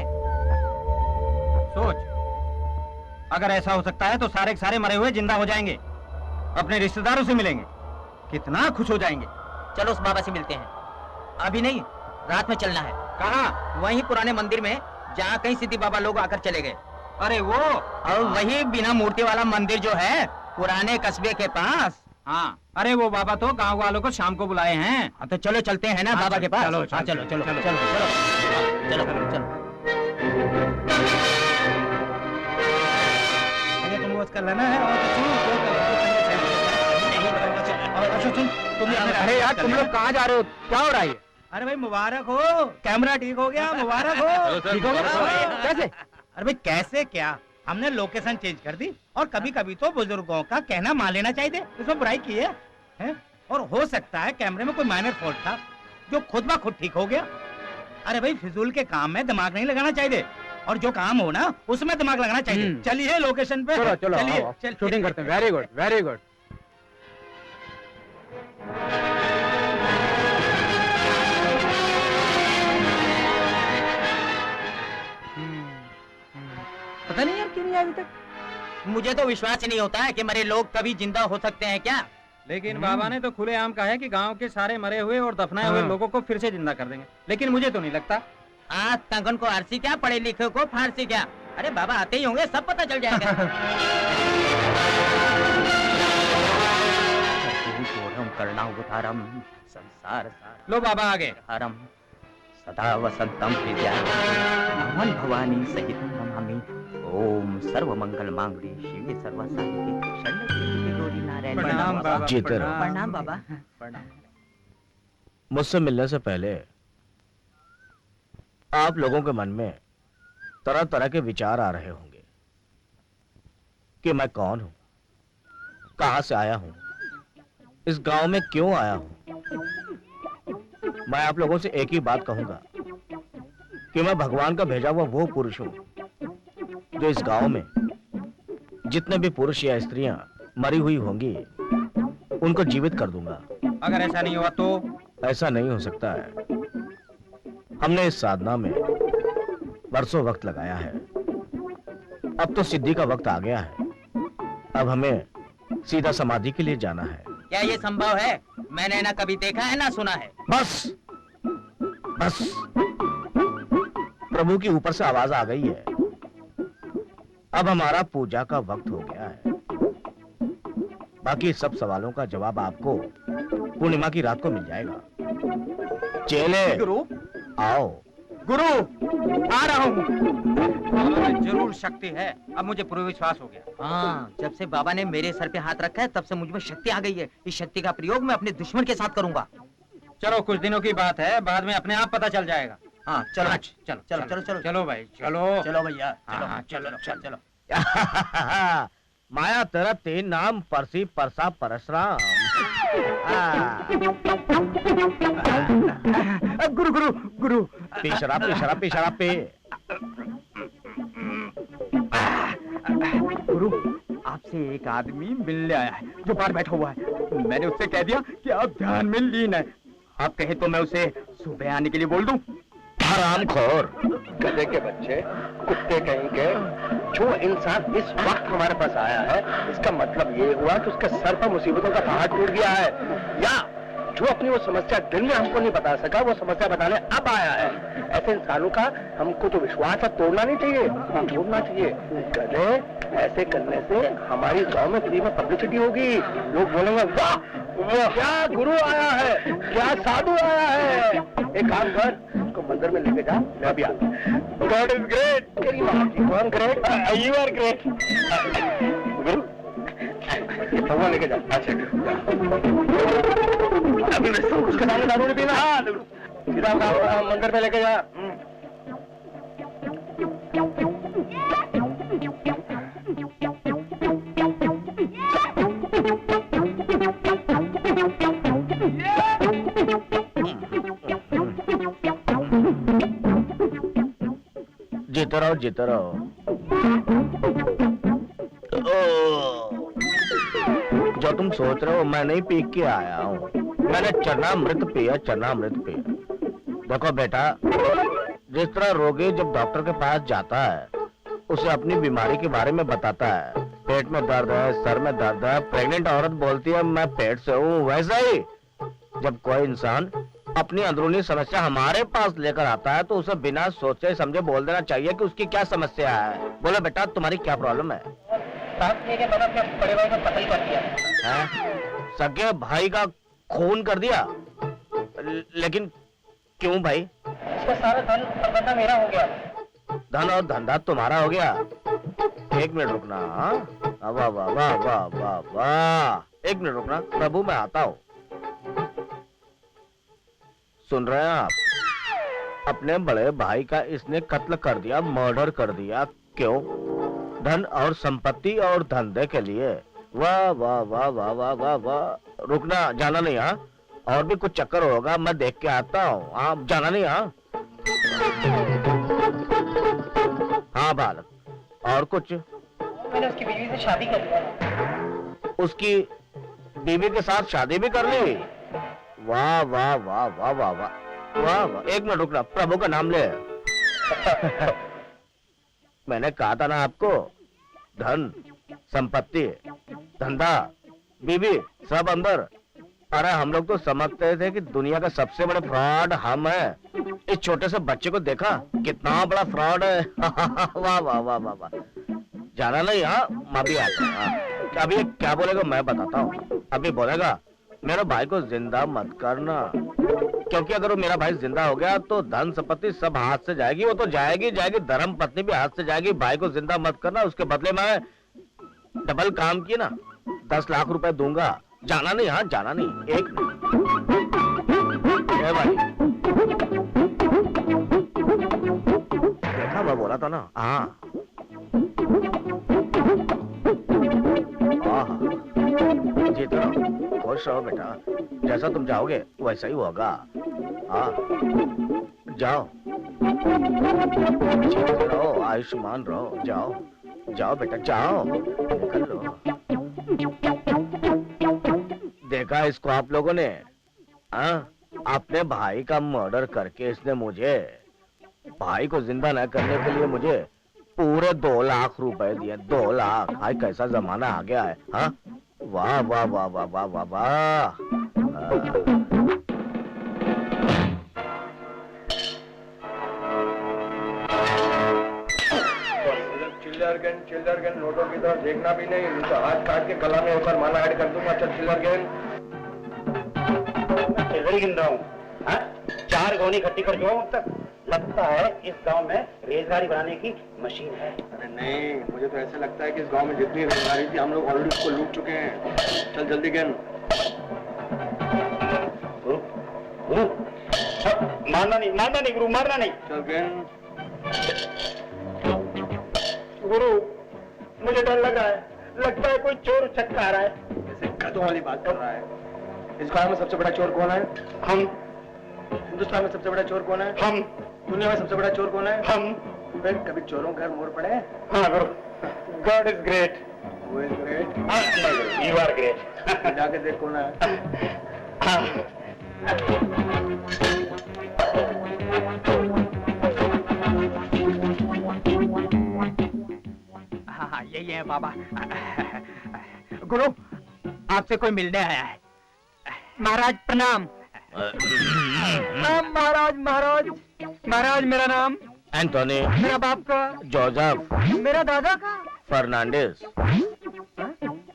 सोच, अगर ऐसा हो सकता है तो सारे के सारे मरे हुए जिंदा हो जाएंगे, अपने रिश्तेदारों से मिलेंगे, कितना खुश हो जाएंगे। चलो उस बाबा से मिलते हैं। अभी नहीं, रात में चलना है। कहाँ? वहीं पुराने मंदिर में जहाँ कहीं सिद्धि बाबा लोग आकर चले गए। अरे वो, और वही बिना मूर्ति वाला मंदिर जो है पुराने कस्बे के पास। हाँ, अरे वो बाबा तो गांव वालों को शाम को बुलाए हैं। हाँ तो चलो चलते हैं ना बाबा के पास। चलो चलो चलो चलो चलो चलो चलो चलो। तुम वो कर लेना है और सुन तुम। अरे यार तुम लोग कहाँ जा रहे हो? क्या हो रहा है? अरे भाई मुबारक हो, कैमरा ठीक हो गया, मुबारक हो। ठीक हो गया? कैसे? अरे भाई कैसे क्या, हमने लोकेशन चेंज कर दी और कभी कभी तो बुजुर्गों का कहना मान लेना चाहिए, उसमें बुराई की है? और हो सकता है कैमरे में कोई माइनर फॉल्ट था जो खुद ब खुद ठीक हो गया। अरे भाई फिजूल के काम में दिमाग नहीं लगाना चाहिए, और जो काम हो ना उसमें दिमाग लगाना चाहिए। चलिए लोकेशन पे, चलो चलो चलिए शूटिंग करते हैं। Very good very good. पता नहीं यार क्यों नहीं आया अभी तक। मुझे तो विश्वास ही नहीं होता है कि मरे लोग कभी जिंदा हो सकते हैं क्या। लेकिन बाबा ने तो खुलेआम कहा है कि गांव के सारे मरे हुए और दफनाए हुए लोगों को फिर से जिंदा कर देंगे, लेकिन मुझे तो नहीं लगता। आज तंगन को आरसी क्या, पढ़े लिखे को फारसी क्या। अरे बाबा आते ही होंगे, सब पता चल जाएगा। करना उतारम संसार लो बाबा आगे। हरम सदा वसंतम नमन भवानी सहित नमामि। ओम सर्व मंगल मांगल्ये शिवे सर्व साधिके शरण्ये गौरी नारायण। प्रणाम बाबा। जीते रहो। प्रणाम बाबा। प्रणाम। मुझसे मिलने से पहले आप लोगों के मन में तरह तरह के विचार आ रहे होंगे कि मैं कौन हूं, कहां से आया हूं, इस गांव में क्यों आया हूं। मैं आप लोगों से एक ही बात कहूंगा कि मैं भगवान का भेजा हुआ वो पुरुष हूं जो इस गांव में जितने भी पुरुष या स्त्रियां मरी हुई होंगी उनको जीवित कर दूंगा। अगर ऐसा नहीं हुआ तो? ऐसा नहीं हो सकता है। हमने इस साधना में बरसों वक्त लगाया है, अब तो सिद्धि का वक्त आ गया है। अब हमें सीधा समाधि के लिए जाना है। क्या ये संभव है? मैंने ना कभी देखा है ना सुना है। बस बस प्रभु की ऊपर से आवाज आ गई है। अब हमारा पूजा का वक्त हो गया है। बाकी सब सवालों का जवाब आपको पूर्णिमा की रात को मिल जाएगा। चेले गुरु आओ। गुरु आ रहा हूँ। बाबा में जरूर शक्ति है, अब मुझे पूरा विश्वास हो गया। हाँ, जब से बाबा ने मेरे सर पे हाथ रखा है तब से मुझ में शक्ति आ गई है। इस शक्ति का प्रयोग मैं अपने दुश्मन के साथ करूंगा। चलो कुछ दिनों की बात है, बाद में अपने आप पता चल जाएगा। हाँ चलो चलो चलो चलो चलो चलो भाई चलो। चलो भैया हाँ, चलो चलो चलो। माया तेरा 3 नाम परसी परसा परशुराम। गुरु गुरु गुरु पी शराब पी शराब पी शराब पी। गुरु आपसे एक आदमी मिलने आया है जो बाहर बैठा हुआ है। मैंने उससे कह दिया कि आप ध्यान में लीन है। आप कहे तो मैं उसे सुबह आने के लिए बोल दूं? हरामखोर गधे के बच्चे, कुत्ते कहीं के, जो इंसान इस वक्त हमारे पास आया है इसका मतलब ये हुआ कि उसके सर पर मुसीबतों का पहाड़ टूट गया है, या जो अपनी वो समस्या दिन में हमको नहीं बता सका वो समस्या बताने अब आया है। ऐसे इंसानों का हमको तो विश्वास है तोड़ना नहीं चाहिए, तोड़ना चाहिए। गधे ऐसे करने से हमारी गांव में फ्री में पब्लिसिटी होगी, लोग बोलेंगे वाह वाह क्या गुरु आया है, क्या साधु आया है। एक काम कर, उसको मंदिर में लेके जा, मैं भी आता हूँ। God is great. तेरी माँ की कौन ग्रेट? You are great. गुरु भगवान लेके जा। अच्छा अभी उसके सामने दारू नहीं पीना। हाँ सीधा मंदिर में लेके जा। जीते रहो जीते रहो। जो तुम सोच रहे हो मैं नहीं पी के आया हूँ, मैंने चरणामृत पिया, चरणामृत पिया। देखो बेटा, जिस तरह रोगी जब डॉक्टर के पास जाता है, उसे अपनी बीमारी के बारे में बताता है, पेट में दर्द है, सर में दर्द है, प्रेग्नेंट औरत बोलती है मैं पेट से हूँ, वैसा ही जब कोई इंसान अपनी अंदरूनी समस्या हमारे पास लेकर आता है तो उसे बिना सोचे समझे बोल देना चाहिए कि उसकी क्या समस्या है। बोलो बेटा तुम्हारी क्या प्रॉब्लम है? बड़े भाई को कत्ल कर दिया। सगे भाई का खून कर दिया? लेकिन क्यों भाई? इसका सारा धन और धंधा मेरा हो गया। धन और धंधा तुम्हारा हो गया? एक मिनट रुकना। हाँ वाह वाह वाह वाह वाह वाह, एक मिनट रुकना प्रभु, मैं आता हूँ। सुन रहे हैं आप? अपने बड़े भाई का इसने कत्ल कर दिया, मर्डर कर दिया। क्यों? धन और संपत्ति और धंधे के लिए। वाह वाह वाह वाह वाह वाह वाह। रुकना, जाना नहीं। हाँ, और भी कुछ चक्कर होगा, मैं देख के आता हूँ। आप जाना नहीं। हाँ हाँ बालक, और कुछ? मैंने उसकी बीवी से शादी कर लिया। उसकी बीवी के साथ शादी भी कर ली? वाह वाह वाह वाह वाह वाह वाह वाह। एक मिनट रुकना, प्रभु का नाम ले। मैंने कहा था ना आपको, धन संपत्ति धंधा बीवी सब अंदर। अरे हम लोग तो समझते थे कि दुनिया का सबसे बड़ा फ्रॉड हम है। इस छोटे से बच्चे को देखा कितना बड़ा फ्रॉड है। वाह वाह वाह वाह वाह। जाना नहीं? हाँ मैं भी आता हूँ। अभी क्या बोलेगा मैं बताता हूँ। अभी बोलेगा मेरे भाई को जिंदा मत करना, क्योंकि अगर वो मेरा भाई जिंदा हो गया तो धन संपत्ति सब हाथ से जाएगी। वो तो जाएगी जाएगी, धर्म पत्नी भी हाथ से जाएगी। भाई को जिंदा मत करना, उसके बदले में डबल काम किए ना 10 लाख रुपए दूंगा। जाना नहीं? हाँ जाना नहीं। एक भाई देखा, मैं बोला था ना। हाँ जीत रहो, खुश रहो बेटा, जैसा तुम जाओगे वैसा ही होगा। हाँ जाओ, जीते रहो, आयुष्मान रहो। जाओ जाओ बेटा जाओ, निकल लो। देखा इसको आप लोगों ने? हाँ, अपने भाई का मर्डर करके इसने मुझे, भाई को जिंदा न करने के लिए मुझे पूरे 2 लाख रुपए दिए। 2 लाख। हाय कैसा जमाना आ गया है। हाँ वाह वाह वाह वाह वाह वाह वाह। चिल्लर गन नोटों की तरफ देखना भी नहीं, उनका हाथ काट के गला में ऊपर माला ऐड कर दूंगा। अच्छा चिल्लर गन चिल्लर गिन रहा हूँ। 4 गौनी इकट्ठी कर जो तक लगता है इस गांव में रेलगाड़ी बनाने की मशीन है। अरे नहीं, मुझे तो ऐसा लगता है कि इस गांव में जितनी रेलगाड़ी थी हम लोग ऑलरेडी उसको लूट चुके हैं। चल जल्दी गिन। गुरु मारना नहीं गुरु, मारना नहीं। चल गिन। गुरु मुझे डर लग रहा है, लगता है कोई चोर उचक्का आ रहा है। ऐसे गधों वाली बात कर रहा है। इस गांव में सबसे बड़ा चोर कौन है? हम। हिंदुस्तान में सबसे बड़ा चोर कौन है? हम। दुनिया में सबसे बड़ा चोर कौन है? हम। फिर कभी चोरों घर मोड़ पड़े? हाँ गुरु, गॉड इज ग्रेट। वो is great. You are great. जाके देख कौन है। हाँ यही है बाबा। गुरु आपसे कोई मिलने आया है। महाराज प्रणाम। महाराज महाराज महाराज, मेरा नाम एंटोनी, मेरा बाप का, जोसेफ, मेरा दादा का फर्नांडिस।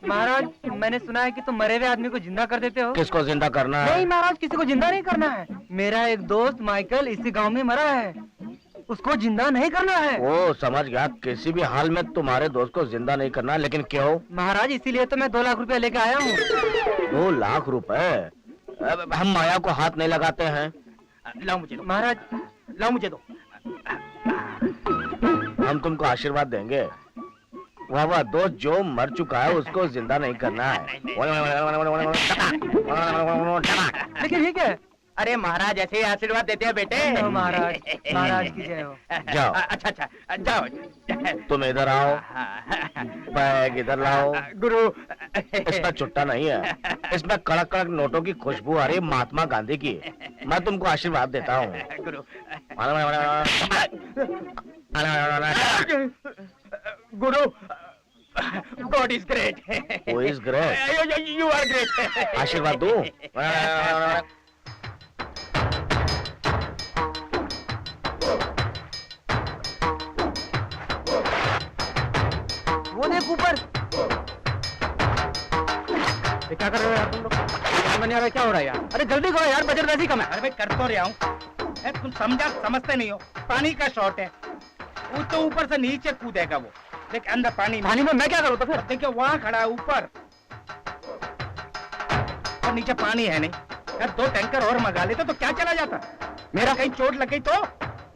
महाराज मैंने सुना है कि तुम मरे हुए आदमी को जिंदा कर देते हो। किसको जिंदा करना है? नहीं महाराज, किसी को जिंदा नहीं करना है। मेरा एक दोस्त माइकल इसी गांव में मरा है, उसको जिंदा नहीं करना है। वो समझ गया, किसी भी हाल में तुम्हारे दोस्त को जिंदा नहीं करना। लेकिन क्यों? महाराज इसीलिए तो मैं 2 लाख रुपया लेके आया हूँ। 2 लाख रुपए? हम माया को हाथ नहीं लगाते हैं। लाओ मुझे दो महाराज, लाओ मुझे दो। हम तुमको आशीर्वाद देंगे। वाह वाह, दोस्त जो मर चुका है उसको जिंदा नहीं करना है। लेकिन ठीक है, अरे महाराज ऐसे ही आशीर्वाद देते हैं बेटे। महाराज, महाराज की जय हो। जाओ। अच्छा अच्छा जाओ। तुम इधर आओ, बैग इधर लाओ। गुरु इसमें चुट्टा नहीं है, इसमें कड़क कड़क नोटों की खुशबू आ रही है महात्मा गांधी की। मैं तुमको आशीर्वाद देता हूँ। गुरु गुरु God is great. Who is great? You are great. आशीर्वाद दो। वो देख ऊपर। ये क्या कर रहे हो यार तुम लोग? समझ में नहीं आ रहा क्या हो रहा है यार? अरे जल्दी करो यार, बजट वैसे ही कम है। अरे भाई कर तो रहा हूँ। तुम समझते नहीं हो, पानी का शॉर्ट है। वो तो ऊपर से नीचे कूदेगा वो। देख अंदर पानी पानी में मैं क्या करूँ तो फिर? देखिए वहाँ खड़ा है ऊपर, और नीचे पानी है नहीं। यार 2 टैंकर और मंगा लेते तो क्या चला जाता। मेरा कहीं चोट लग गई तो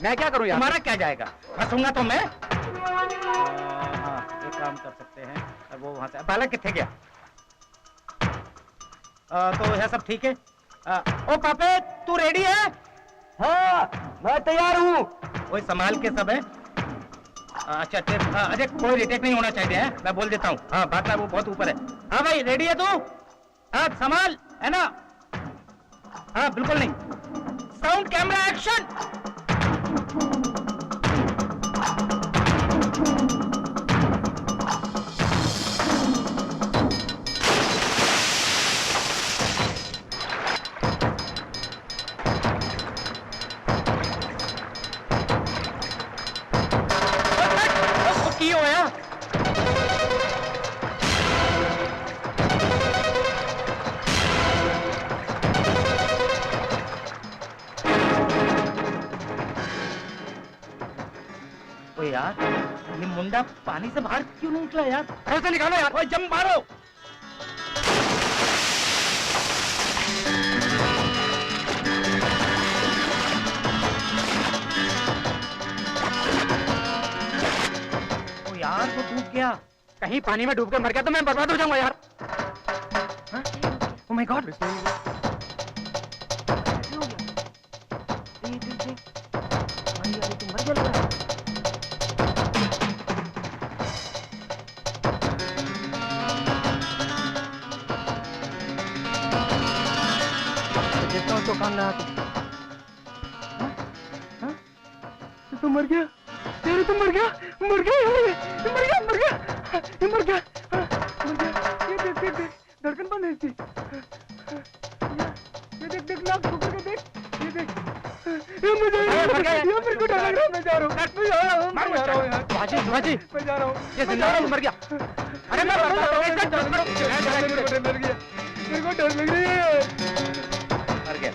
मैं क्या करूँ यार? तुम्हारा क्या जाएगा? फंसूंगा तो मैं। हाँ ये काम कर सकते हैं। अब वो वहाँ से बालक कितने गया? तो यह सब ठीक है। ओ पापे तू रेडी है? हाँ, मैं तैयार हूँ। वही संभाल के सब है। अच्छा ठीक। अरे कोई रिटेक नहीं होना चाहिए है, मैं बोल देता हूँ। हाँ बात वो बहुत ऊपर है। हाँ भाई रेडी है तू? हाँ संभाल है ना? हाँ बिल्कुल नहीं। Sound camera action. की होया? ओ यार ये मुंडा पानी से बाहर क्यों नहीं निकला यार? ऐसे निकालो यार। ओए जंप मारो। ओ यार वो डूब गया। कहीं पानी में डूब के मर गया तो मैं बर्बाद हो जाऊंगा यार। Oh my God. तो काम ना तो मर गया यार, तो मर गया, मर गया, मर गया, मर गया, मर गया, मर गया। ये देख देख देख धड़कन बंद है इसकी। ये देख देख नाक ऊपर के देख, ये देख। ये मुझे ये मेरे को डर लग रहा है। मैं जा रहा हूँ, मैं जा रहा हूँ, मैं जा रहा हूँ यार। बाजी मैं जा रहा हूँ, ये जिंदा है, मर गया। अरे मैं मर गया, मेरे को डर लग रही है। मर गया।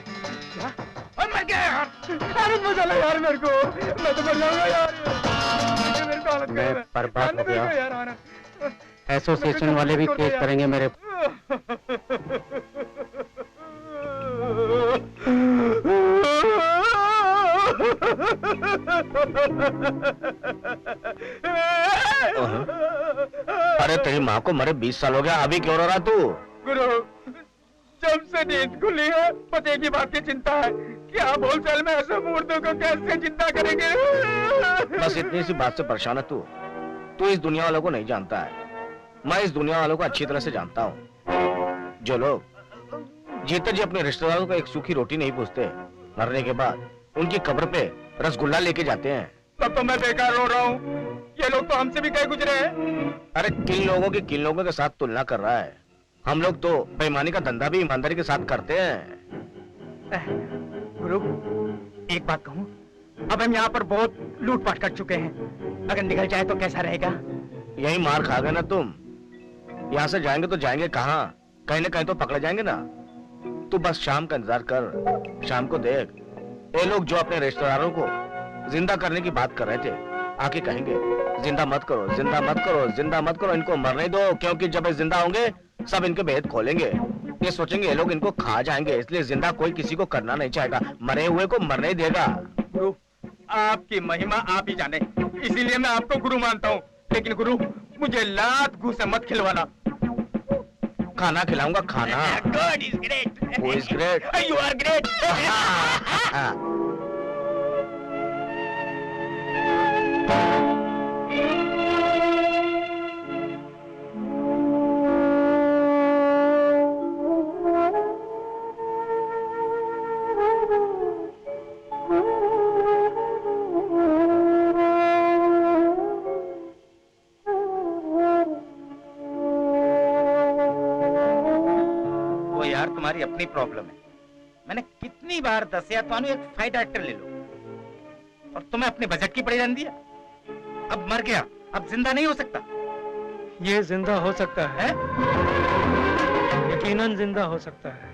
मर गया यार। अरे मजा लगा यार मेरे को, मैं तो मर जाऊंगा यार। मेरे को हालत मैं बर्बाद हो गया। यार आनंद। एसोसिएशन वाले भी केस करेंगे मेरे। अरे तेरी माँ को मरे 20 साल हो गया, अभी क्यों रो रहा तू? गुरु जब से नींद खुली है पते की बात की चिंता है कि आप होलसेल में ऐसे मूर्तों को कैसे चिंता करेंगे। बस इतनी सी बात से परेशान है तू। तू इस दुनिया वालों को नहीं जानता है, मैं इस दुनिया वालों को अच्छी तरह से जानता हूँ। जो लोग जीते जी अपने रिश्तेदारों को एक सूखी रोटी नहीं पूछते, मरने के बाद उनकी कब्र पे रसगुल्ला लेके जाते हैं। तब तो मैं बेकार रो रहा हूँ। ये लोग तो हमसे भी कहीं गुजरे हैं। अरे किन लोगों के साथ तुलना कर रहा है? हम लोग तो बेईमानी का धंधा भी ईमानदारी के साथ करते हैं। गुरु एक बात कहूँ, अब हम यहाँ पर बहुत लूटपाट कर चुके हैं, अगर निकल जाए तो कैसा रहेगा? यही मार खा गए ना तुम। यहाँ से जाएंगे तो जाएंगे कहाँ? कहीं ना कहीं तो पकड़े जाएंगे ना। तू बस शाम का इंतजार कर, शाम को देख ये लोग जो अपने रिश्तेदारों को जिंदा करने की बात कर रहे थे आके कहेंगे जिंदा मत करो, जिंदा मत करो, जिंदा मत करो, इनको मरने दो, क्योंकि जब ये जिंदा होंगे सब इनके भेद खोलेंगे। ये सोचेंगे ये लोग इनको खा जाएंगे, इसलिए जिंदा कोई किसी को करना नहीं चाहेगा, मरे हुए को मरने ही देगा। गुरु आपकी महिमा आप ही जाने, इसीलिए मैं आपको गुरु मानता हूँ। लेकिन गुरु मुझे लात घूसे मत खिलवाना। खाना खिलाऊंगा, खाना। God is great. Who is great? You are great. वो यार तुम्हारी अपनी प्रॉब्लम है। मैंने कितनी बार दसिया तुम्हें एक फाइट एक्टर ले लो, और तुम्हें अपने बजट की पड़ी रहती है। अब मर गया, अब जिंदा नहीं हो सकता ये जिंदा हो सकता है, है? यकीनन जिंदा हो सकता है।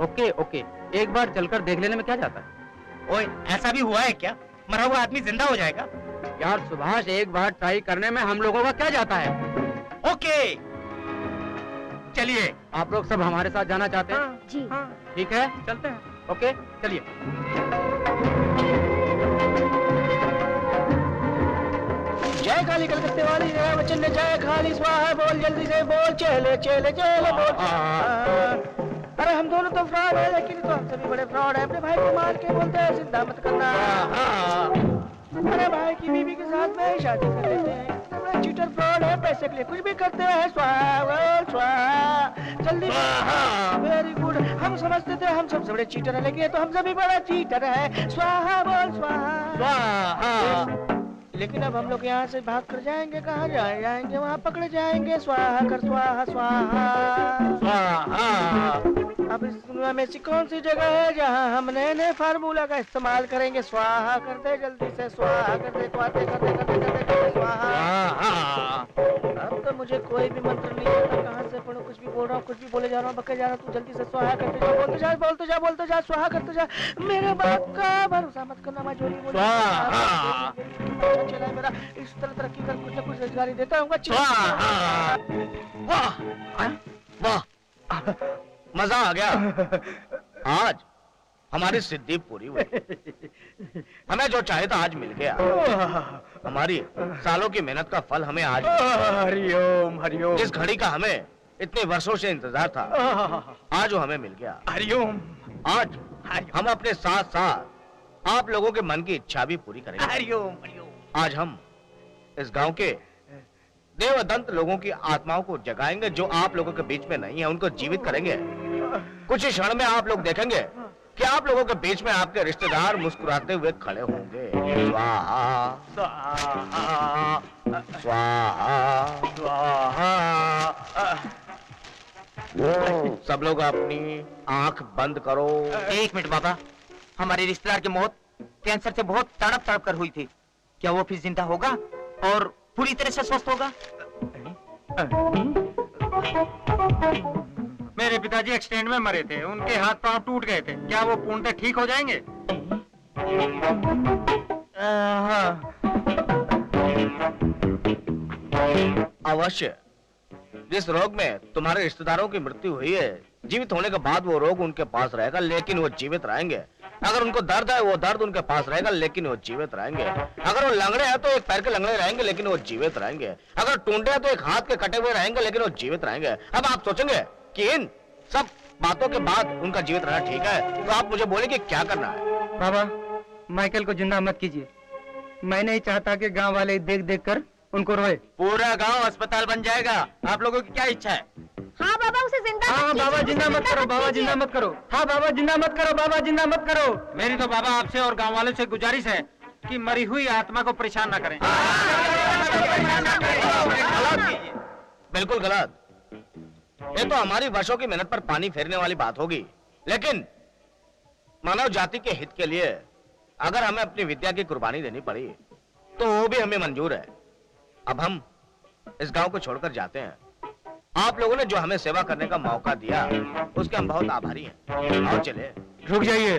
ओके ओके, एक बार चलकर देख लेने में क्या जाता है। ओए, ऐसा भी हुआ है क्या? मरा हुआ आदमी जिंदा हो जाएगा? यार सुभाष, एक बार ट्राई करने में हम लोगों का क्या जाता है। ओके, चलिए। आप लोग सब हमारे साथ जाना चाहते हैं? जी। ठीक है, चलते हैं। ओके, चलिए। जय काली कलकत्ते वाली जय बच्चन जय खाली स्वाहा, बोल जल्दी से बोल, चले चले चले बोल। अरे हम दोनों तो फ्रॉड है, लेकिन तो हम सभी बड़े फ्रॉड है। अपने भाई को मार के बोलते हैं जिंदा मत करना। अरे भाई की बीवी के साथ में शादी कर लेते हैं। बड़ा चीटर फ्रॉड है, पैसे के लिए कुछ भी करते हैं। स्वाहा बोल स्वाहा, जल्दी। Very good. हम समझते थे हम सबसे बड़े चीटर है, लेकिन ये तो हम सभी बड़ा चीटर है। स्वाहा बोल स्वाहा स्वाहा। लेकिन अब हम लोग यहाँ से भाग कर जाएंगे, कहाँ जाएंगे? वहाँ पकड़े जाएंगे। स्वाहा कर स्वाहा स्वाहा स्वाहा। अब इस दुनिया में ऐसी कौन सी जगह है जहाँ हम नए नए फार्मूला का इस्तेमाल करेंगे? स्वाहा कर दे जल्दी से, स्वाहा कर दे, करते करते करते करते करते स्वाहा। अब तो मुझे कोई भी मंत्र नहीं आता, कहाँ से पढ़ूं? कुछ भी बोल रहा हूँ, कुछ भी बोले जा रहा हूँ, बके जा रहा हूँ। तू जल्दी से स्वाहा करते जा, बोलते जा बोलते जा बोलते जा, स्वाहा करते जा। मेरे बात का भरोसा मत करना, मैं जोली बोली चला है मेरा। इस तरह तरक्की कर, कुछ न कुछ रोजगारी देता हूँ। वाह वाह, मजा आ गया। आज हमारी सिद्धि पूरी हुई। हमें जो चाहे था आज मिल गया। हमारी सालों की मेहनत का फल हमें आज। हरिओम हरिओम। जिस घड़ी का हमें इतने वर्षों से इंतजार था, आज वो हमें मिल गया। हरिओम। आज हम अपने साथ साथ आप लोगों के मन की इच्छा भी पूरी करेंगे। हरिओम हरिओम। आज हम इस गांव के देवदंत लोगों की आत्माओं को जगाएंगे, जो आप लोगों के बीच में नहीं है, उनको जीवित करेंगे। कुछ ही क्षण में आप लोग देखेंगे कि आप लोगों के बीच में आपके रिश्तेदार मुस्कुराते हुए खड़े होंगे। स्वाहा स्वाहा स्वाहा स्वाहा। सब लोग अपनी आंख बंद करो। एक मिनट बाबा, हमारे रिश्तेदार की मौत कैंसर से बहुत तड़प तड़प कर हुई थी। क्या वो फिर जिंदा होगा और पूरी तरह से स्वस्थ होगा? मेरे पिताजी एक्सीडेंट में मरे थे, उनके हाथ पांव टूट गए थे। क्या वो पूर्णतः ठीक हो जाएंगे? अवश्य। जिस रोग में तुम्हारे रिश्तेदारों की मृत्यु हुई है, जीवित होने के बाद वो रोग उनके पास रहेगा, लेकिन वो जीवित रहेंगे। अगर उनको दर्द है, वो दर्द उनके पास रहेगा, लेकिन वो जीवित रहेंगे। अगर वो लंगड़े हैं तो एक पैर के लंगड़े रहेंगे, लेकिन वो जीवित रहेंगे। अगर टूंडे हैं तो एक हाथ के कटे हुए रहेंगे, लेकिन वो जीवित रहेंगे। अब आप सोचेंगे कि इन सब बातों के बाद उनका जीवित रहना ठीक है, तो आप मुझे बोले कि क्या करना है। बाबा, माइकल को जिंदा मत कीजिए। मैं नहीं चाहता कि गांव वाले देख देख कर उनको रोए। पूरा गांव अस्पताल बन जाएगा। आप लोगों की क्या इच्छा है? हाँ बाबा, उसे जिंदा हाँ मत कीजिए, बाबा, जिंदा मत करो। बाबा जिंदा मत करो। हाँ बाबा, जिंदा मत करो। बाबा जिंदा मत करो। मेरी तो बाबा आपसे और गांव वालों से गुजारिश है कि मरी हुई आत्मा को परेशान ना करें। बिल्कुल गलत। ये तो हमारी वर्षों की मेहनत पर पानी फेरने वाली बात होगी, लेकिन मानव जाति के हित के लिए अगर हमें अपनी विद्या की कुर्बानी देनी पड़ी तो वो भी हमें मंजूर है। अब हम इस गांव को छोड़कर जाते हैं। आप लोगों ने जो हमें सेवा करने का मौका दिया, उसके हम बहुत आभारी हैं। आओ चले। रुक जाइए,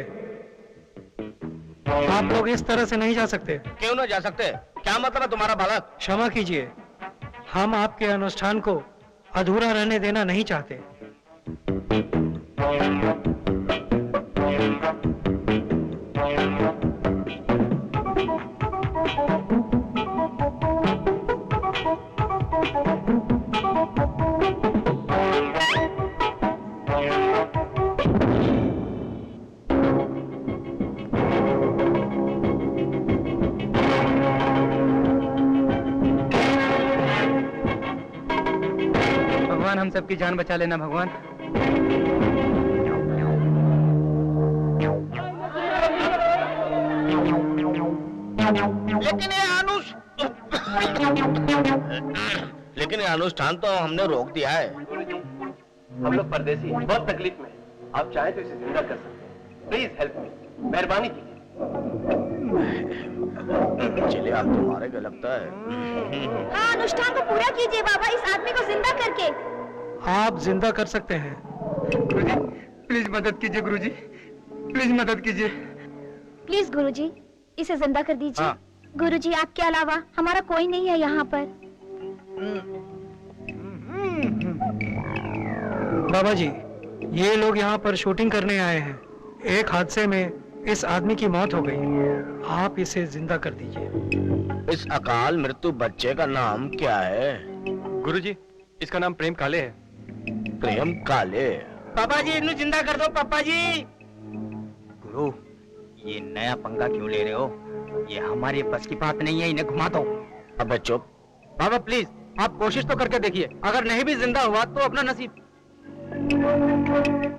आप लोग इस तरह से नहीं जा सकते। क्यों ना जा सकते? क्या मतलब है तुम्हारा बालक? क्षमा कीजिए, हम आपके अनुष्ठान को अधूरा रहने देना नहीं चाहते। सबकी जान बचा लेना भगवान। लेकिन ये अनुष्ठान तो हमने रोक दिया है। हम लोग परदेसी हैं, बहुत तकलीफ में हैं। आप चाहें तो इसे जिंदा कर सकते हैं। प्लीज हेल्प मी, मेहरबानी कीजिए। चलिए आप तो मारे का लगता है। हाँ, अनुष्ठान को पूरा कीजिए बाबा, इस आदमी को जिंदा करके। आप जिंदा कर सकते हैं। गुरुजी प्लीज मदद कीजिए, गुरुजी प्लीज मदद कीजिए। प्लीज गुरुजी, इसे जिंदा कर दीजिए। हाँ। गुरुजी, आपके अलावा हमारा कोई नहीं है यहाँ पर। बाबा जी, ये लोग यहाँ पर शूटिंग करने आए हैं। एक हादसे में इस आदमी की मौत हो गई। आप इसे जिंदा कर दीजिए। इस अकाल मृत्यु बच्चे का नाम क्या है? गुरुजी, इसका नाम प्रेम काले है। प्रेम काले। पापा जी इन्हें जिंदा कर दो पापा जी। गुरु, ये नया पंगा क्यों ले रहे हो? ये हमारी बस की बात नहीं है, इन्हें घुमा दो। अबे चुप। बाबा प्लीज, आप कोशिश तो करके देखिए। अगर नहीं भी जिंदा हुआ तो अपना नसीब।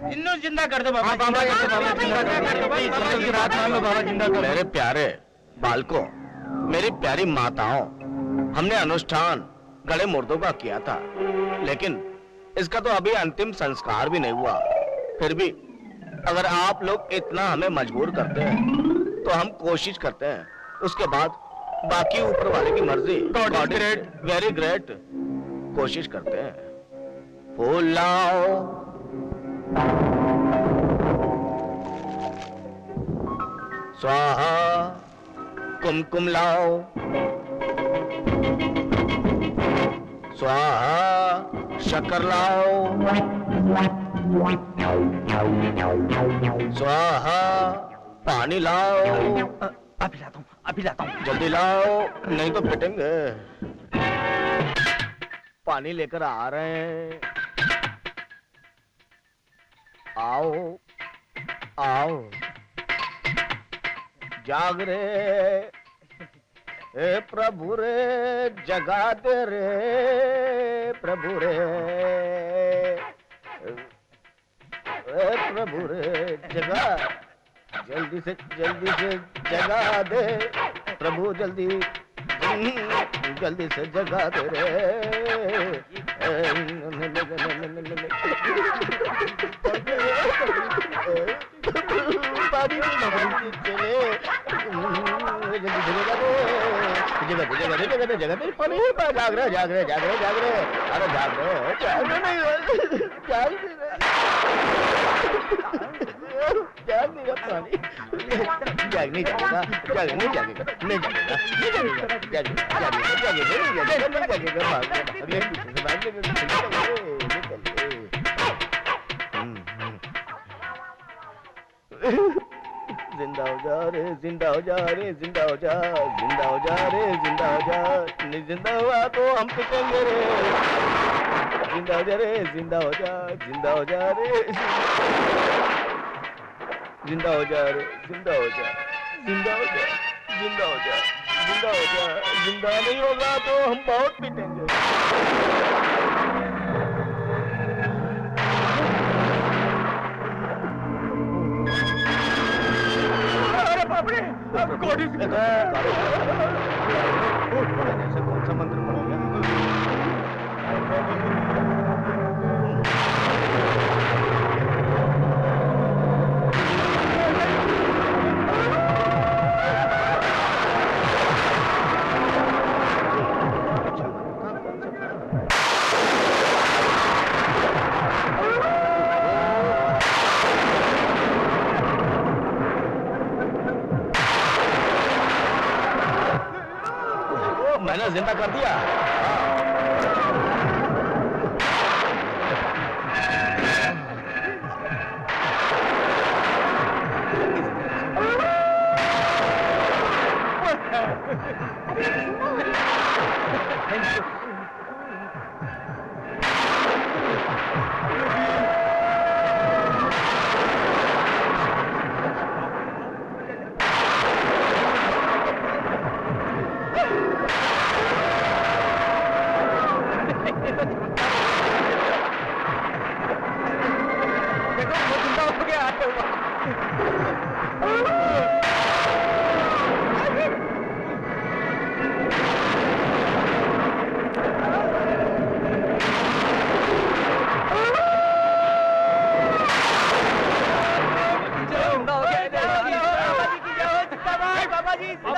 इन्हें जिंदा कर दो बाबा। हाँ, बाबा, ये तो बाबा जिंदा कर दो। प्लीज, बाबा की रात मान लो, बाबा जिंदा कर दो। मेरे प्यारे बालकों, मेरी प्यारी माताओं, हमने अनुष्ठान गड़े मुर्दों का किया था, लेकिन इसका तो अभी अंतिम संस्कार भी नहीं हुआ। फिर भी अगर आप लोग इतना हमें मजबूर करते हैं तो हम कोशिश करते हैं। उसके बाद बाकी ऊपर वाले की मर्जी। God is great. Very great. कोशिश करते हैं। फूल लाओ, स्वाहा, कुमकुम लाओ, स्वाहा, शक्कर लाओ, स्वाहा, पानी लाओ। अभी लाता हूँ, अभी लाता हूँ। जल्दी लाओ, नहीं तो पिटेंगे। पानी लेकर आ रहे हैं। आओ आओ, जाग रे, ए प्रभु रे, जगा दे रे प्रभु रे, ए प्रभु रे, जगा, जल्दी से जगा दे प्रभु, जल्दी से जगा दे रे। पानी चले, जल्दी से जगा दे पानी। जाग रहे, अरे जाग रहे नहीं, जाग नहीं पानी, जाग नहीं जागेगा, नहीं जागेगा, जिंदा हो जा रे, जिंदा हो जा रे, जिंदा हो जा, जिंदा हो जा रे, जिंदा हो जा। नहीं जिंदा हुआ तो हम पिटेंगे रे। जिंदा हो जा रे, जिंदा हो जा, जिंदा हो जा रे, जिंदा हो जा रे, जिंदा हो जा, जिंदा हो जा, जिंदा हो जा, जिंदा हो जा। जिंदा नहीं होगा तो हम बहुत पिटेंगे। अरे बाप रे, अब कोड़ी से कौन सा मंत्र पढ़ गया? मैंने जिंदा कर दिया।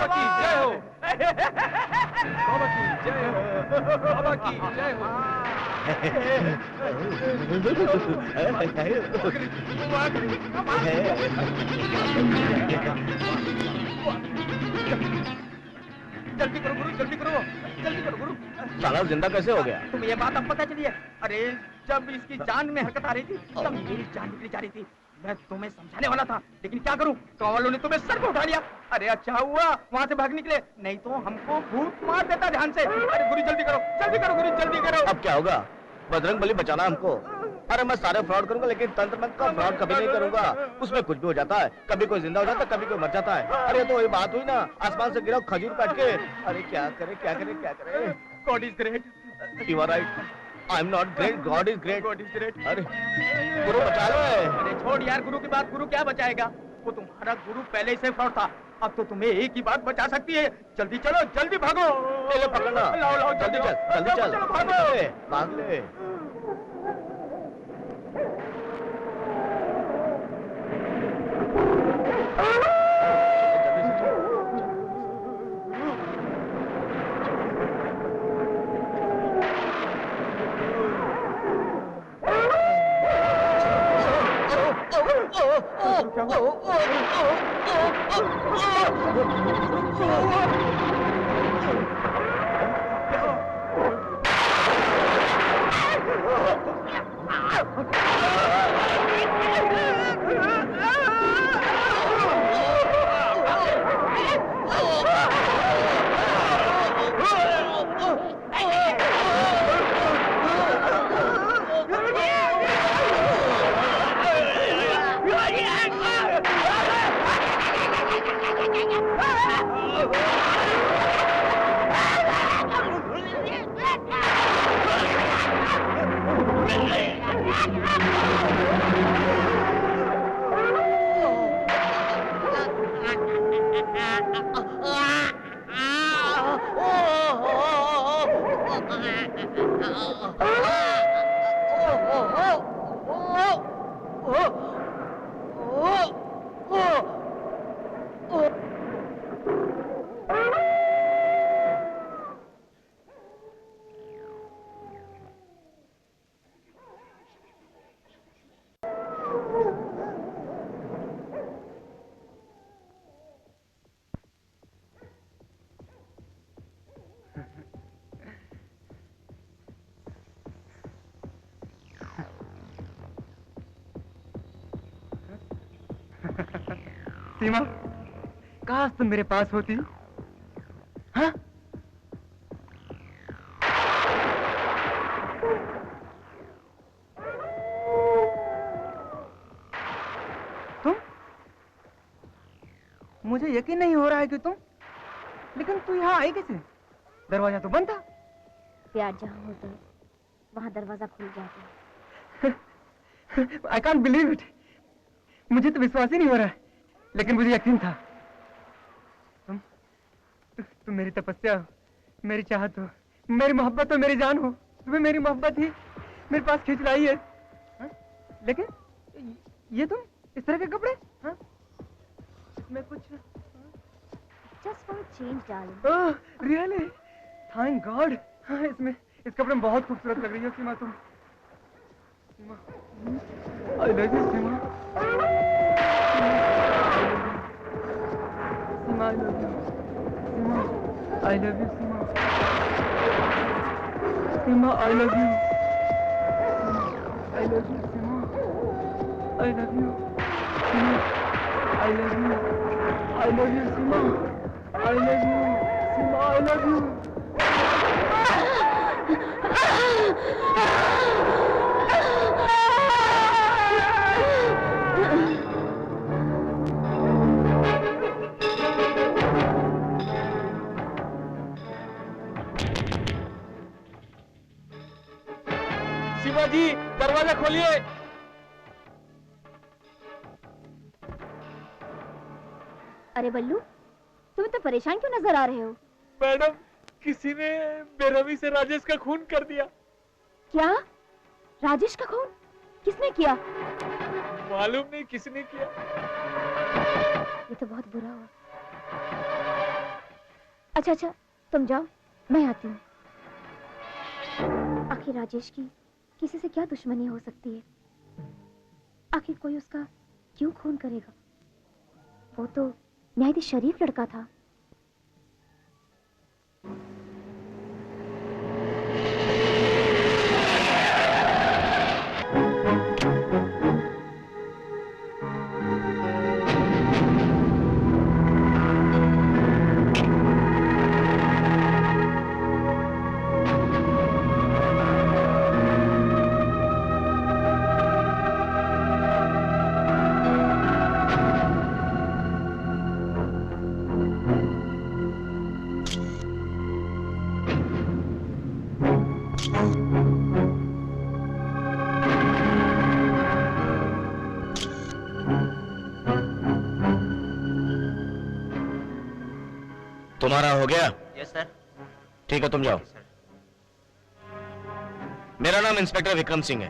बाबा की जय हो, बाबा की जय हो, बाबा की जय हो। जल्दी करो गुरु, जल्दी करो, जल्दी करो गुरु। साला जिंदा कैसे हो गया? तुम्हें ये बात अब पता चली है? अरे जब इसकी जान में हरकत आ रही थी तब मेरी जान निकली जा रही थी। मैं तुम्हें समझाने वाला था लेकिन क्या करूं, गाँव वालों ने तुम्हें सर पे उठा लिया। अरे अच्छा हुआ वहाँ से भाग निकले, नहीं तो हमको भूत मार देता ध्यान से। अरे गुरु जल्दी करो, जल्दी करो गुरु, जल्दी करो। अब क्या होगा? बजरंग बली बचाना हमको। अरे मैं सारे फ्रॉड करूंगा लेकिन तंत्र मंत्र का फ्रॉड कभी नहीं करूंगा। उसमें कुछ भी हो जाता है, कभी कोई जिंदा हो जाता है, कभी कोई मर जाता है। अरे तो ये बात हुई ना, आसमान से गिरा खजूर काट के। अरे क्या करे, क्या करे, क्या करे? God is great. You are right, I am not great, God is great. God is great. अरे गुरु बचा लो। अरे छोड़ यार गुरु की बात, गुरु क्या बचाएगा? वो तुम्हारा गुरु पहले ही से फ्रॉड था, अब तो तुम्हें एक ही बात बचा सकती है। जल्दी चलो, जल्दी भागो। ले पकड़ना, लाओ लाओ जल्दी चल, जल्दी चल, चलो भागो। भाग ले। सीमा, काश तुम मेरे पास होती। हाँ? तुम? मुझे यकीन नहीं हो रहा है कि तुम, लेकिन तू यहाँ आई कैसे? दरवाजा तो बंद था। प्यार जहाँ होता है वहाँ दरवाजा खुल जाता है। I can't believe it. मुझे तो विश्वास ही नहीं हो रहा है, लेकिन मुझे यकीन था। तुम मेरी तपस्या हो, मेरी चाहत हो, मेरी मोहब्बत हो, मेरी जान हो। तुम्हें मेरी मोहब्बत ही मेरे पास खींच लाई है। हा? लेकिन ये तुम इस तरह के कपड़े? हाँ? इसमें कुछ Just for a change, darling. Oh, really? Thank God. हाँ, इसमें इस कपड़े में बहुत खूबसूरत लग रही हो सीमा तुम। सीमा, I love you, Seema. Seema, I love you। Seema, I love you, Seema. Seema, I love you। I love you, Seema. I love you। Seema, I love you। I love you, Seema. I love you, Seema. I love you। Shivaji, दरवाजा खोलिए। अरे बल्लू, तुम इतने परेशान क्यों नजर आ रहे हो? मैडम, किसी ने बेरहमी से राजेश का खून कर दिया। क्या? राजेश का खून? किसने किया? मालूम नहीं किसने किया। ये तो बहुत बुरा हुआ। अच्छा अच्छा, तुम जाओ, मैं आती हूँ। आखिर राजेश की किसी से क्या दुश्मनी हो सकती है? आखिर कोई उसका क्यों खून करेगा? वो तो न्यायाधीश शरीफ लड़का था। तुम्हारा हो गया? Yes sir. ठीक है, तुम जाओ। मेरा नाम इंस्पेक्टर विक्रम सिंह है,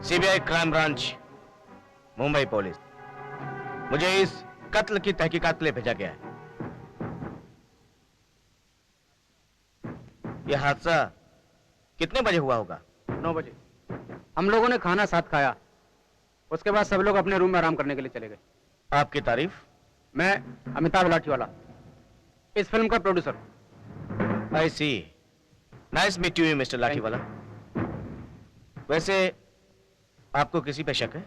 CBI crime branch, Mumbai police. मुझे इस कत्ल की तहकीकात के लिए भेजा गया है। यह हादसा कितने बजे हुआ होगा? 9 बजे। हम लोगों ने खाना साथ खाया, उसके बाद सब लोग अपने रूम में आराम करने के लिए चले गए। आपकी तारीफ? मैं अमिताभ लाठीवाला, इस फिल्म का producer. I see. Nice meet you mister Lathiwala. वैसे आपको किसी पे शक है?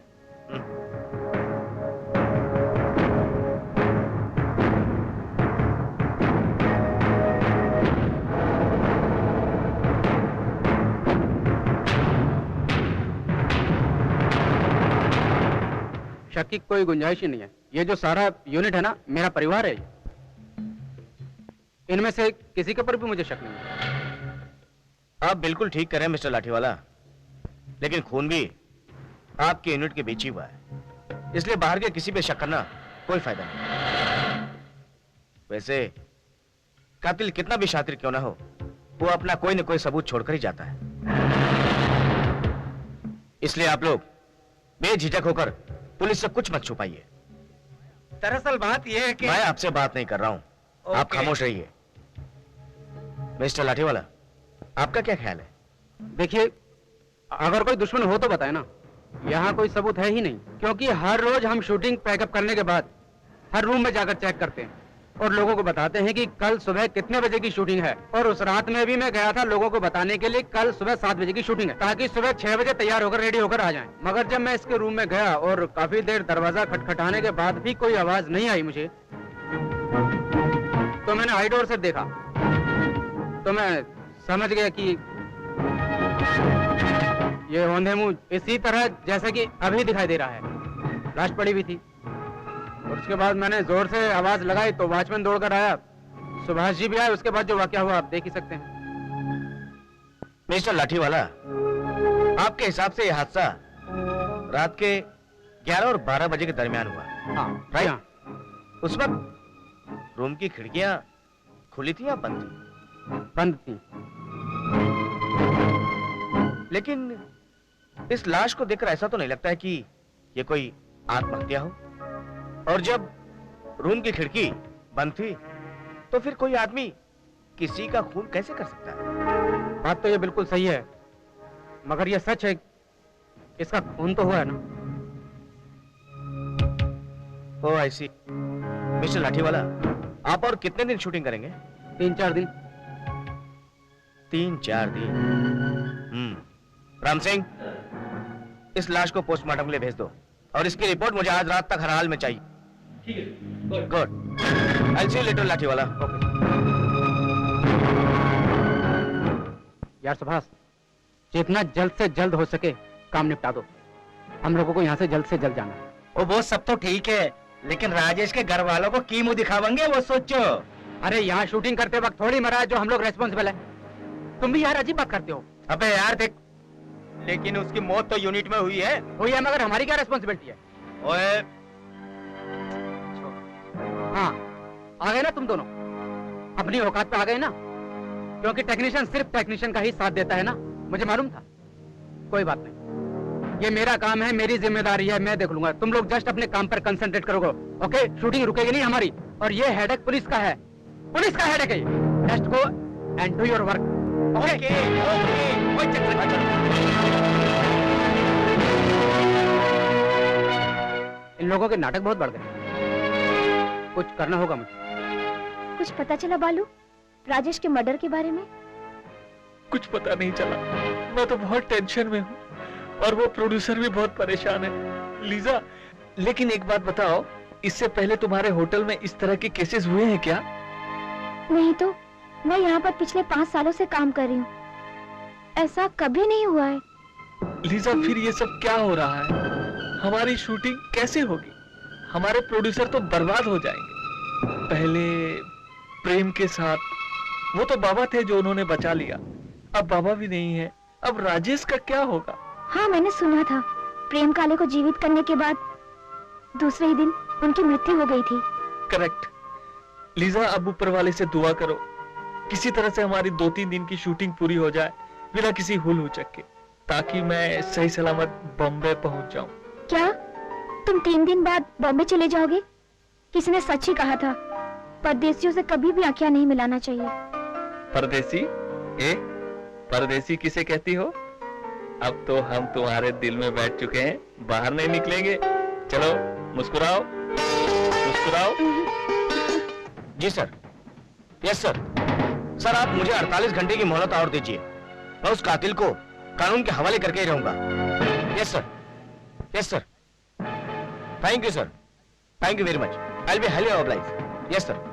शक की कोई गुंजाइश ही नहीं है। ये जो सारा यूनिट है ना, मेरा परिवार है। इनमें से किसी के ऊपर भी मुझे शक नहीं है। आप बिल्कुल ठीक करें मिस्टर लाठीवाला, लेकिन खून भी आपके यूनिट के बीच ही हुआ है, इसलिए बाहर के किसी पे शक करना कोई फायदा नहीं। वैसे कातिल कितना भी शातिर क्यों ना हो, वो अपना कोई न कोई सबूत छोड़कर ही जाता है। इसलिए आप लोग बेझिझक होकर पुलिस से कुछ मत छुपाइए। दरअसल बात यह है कि मैं आपसे बात नहीं कर रहा हूं, आप खामोश रहिए। मिस्टर लाठीवाला, आपका क्या ख्याल है? देखिए, अगर कोई दुश्मन हो तो बताए ना। यहाँ कोई सबूत है ही नहीं, क्योंकि हर रोज हम शूटिंग पैकअप करने के बाद हर रूम में जाकर चेक करते हैं और लोगों को बताते हैं कि कल सुबह कितने बजे की शूटिंग है। और उस रात में भी मैं गया था लोगों को बताने के लिए कल सुबह 7 बजे की शूटिंग है, ताकि सुबह 6 बजे तैयार होकर रेडी होकर आ जाएं। मगर जब मैं इसके रूम में गया और काफी देर दरवाजा खटखटाने के बाद भी कोई आवाज नहीं आई मुझे, तो मैंने हाई डोर से देखा, तो मैं समझ गया कि ये औंधे मुंह इसी तरह जैसे कि अभी दिखाई दे रहा है। लाश पड़ी हुई थी और उसके बाद मैंने जोर से आवाज लगाई तो वॉचमैन दौड़कर आया, सुभाष जी भी आए। उसके बाद जो वाकया हुआ आप देख ही सकते हैं। मिस्टर लाठीवाला, आपके हिसाब से यह हादसा रात के 11 और 12 बजे के दरमियान हुआ। हाँ, राइट। हाँ। उस वक्त रूम की खिड़कियां खुली थी या बंद थी? बंद थी। लेकिन इस लाश को देखकर ऐसा तो नहीं लगता है कि ये कोई आत्महत्या हो। और जब रूम की खिड़की बंद थी तो फिर कोई आदमी किसी का खून कैसे कर सकता है? बात तो ये बिल्कुल सही है, मगर ये सच है, इसका खून तो हुआ है ना। ओ आई सी। मिस्टर लाठीवाला, आप और कितने दिन शूटिंग करेंगे? 3-4 दिन। 3-4 दिन। राम सिंह, इस लाश को पोस्टमार्टम के लिए भेज दो और इसकी रिपोर्ट मुझे आज रात तक हर हाल में चाहिए। ठीक है। Good. I see you later Lathiwala. Okay. यार सुभाष, जितना जल्द से जल्द हो सके काम निपटा दो। हम लोगों को यहाँ से जल्द जाना है। ओ वो सब तो ठीक है, लेकिन राजेश के घर वालों को की मुंह दिखावेंगे वो सोचो। अरे यहाँ शूटिंग करते वक्त थोड़ी मरा है जो हम लोग रेस्पॉन्सिबल है। तुम भी यार अजीब बात करते हो। अबे यार देख, लेकिन उसकी मौत तो यूनिट में हुई है। हुई है, मगर हमारी क्या रेस्पॉन्सिबिलिटी है? ओए हाँ, आ गए ना तुम दोनों, अपनी औकात पे आ गए ना। क्योंकि टेक्नीशियन सिर्फ टेक्नीशियन का ही साथ देता है ना, मुझे मालूम था। कोई बात नहीं, ये मेरा काम है, मेरी जिम्मेदारी है, मैं देख लूंगा। तुम लोग जस्ट अपने काम पर कंसंट्रेट करोगे, ओके? शूटिंग रुकेगी नहीं हमारी, और ये हेडेक पुलिस का है। पुलिस का हेड है ये। Just go and do your work. Okay okay, कोई चक्कर नहीं। इन लोगों के नाटक बहुत बढ़ गए, कुछ करना होगा मुझे। कुछ पता चला बालू राजेश के मर्डर के बारे में? कुछ पता नहीं चला। मैं तो बहुत टेंशन में हूँ और वो प्रोड्यूसर भी बहुत परेशान है। लीजा, लेकिन एक बात बताओ, इससे पहले तुम्हारे होटल में इस तरह के केसेस हुए हैं क्या? नहीं तो, मैं यहाँ पर पिछले 5 सालों से काम कर रही हूँ, ऐसा कभी नहीं हुआ है। लीजा, फिर ये सब क्या हो रहा है? हमारी शूटिंग कैसे होगी? हमारे प्रोड्यूसर तो बर्बाद हो जाएंगे। पहले प्रेम के साथ वो तो बाबा थे जो उन्होंने बचा लिया, अब बाबा भी नहीं है। अब राजेश का क्या होगा? हाँ, मैंने सुना था प्रेम काले को जीवित करने के बाद दूसरे ही दिन उनकी मृत्यु हो गई थी। करेक्ट। लीजा, अब ऊपर वाले से दुआ करो, किसी तरह से हमारी 2-3 दिन की शूटिंग पूरी हो जाए बिना किसी हुल हुचक के, ताकि मैं सही सलामत बॉम्बे पहुंच जाऊं। क्या तुम 3 दिन बाद बॉम्बे चले जाओगे? किसी ने सच ही कहा था, परदेसियों से कभी भी आंखें नहीं मिलाना चाहिए। परदेसी? परदेसी किसे कहती हो? अब तो हम तुम्हारे दिल में बैठ चुके हैं, बाहर नहीं निकलेंगे। चलो मुस्कुराओ, मुस्कुराओ। जी सर। Yes sir. सर, आप मुझे 48 घंटे की मोहलत और दीजिए, मैं उस कातिल को कानून के हवाले करके ही रहूंगा। Yes sir, yes sir. Thank you sir, thank you very much. I will be highly obliged. Yes sir.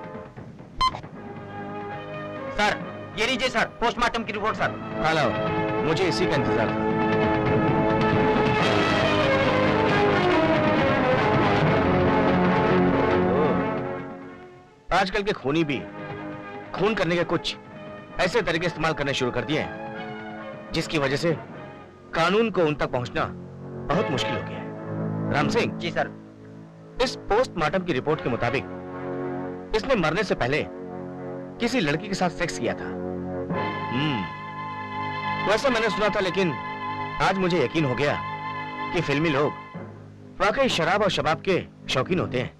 Sir, ये लीजिए सर, पोस्टमार्टम की रिपोर्ट सर। हेलो, मुझे इसी का इंतजार था। आजकल के खूनी भी खून करने के कुछ ऐसे तरीके इस्तेमाल करने शुरू कर दिए हैं जिसकी वजह से कानून को उन तक पहुंचना बहुत मुश्किल हो गया है। राम सिंह जी सर। इस पोस्टमार्टम की रिपोर्ट के मुताबिक इसने मरने से पहले किसी लड़की के साथ सेक्स किया था। वैसे मैंने सुना था, लेकिन आज मुझे यकीन हो गया कि फिल्मी लोग वाकई शराब और शबाब के शौकीन होते हैं।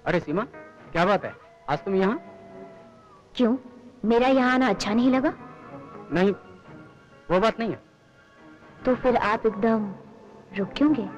अरे सीमा, क्या बात है, आज तुम यहाँ? क्यों, मेरा यहाँ आना अच्छा नहीं लगा? नहीं, वो बात नहीं है। तो फिर आप एकदम रुक क्यों गए?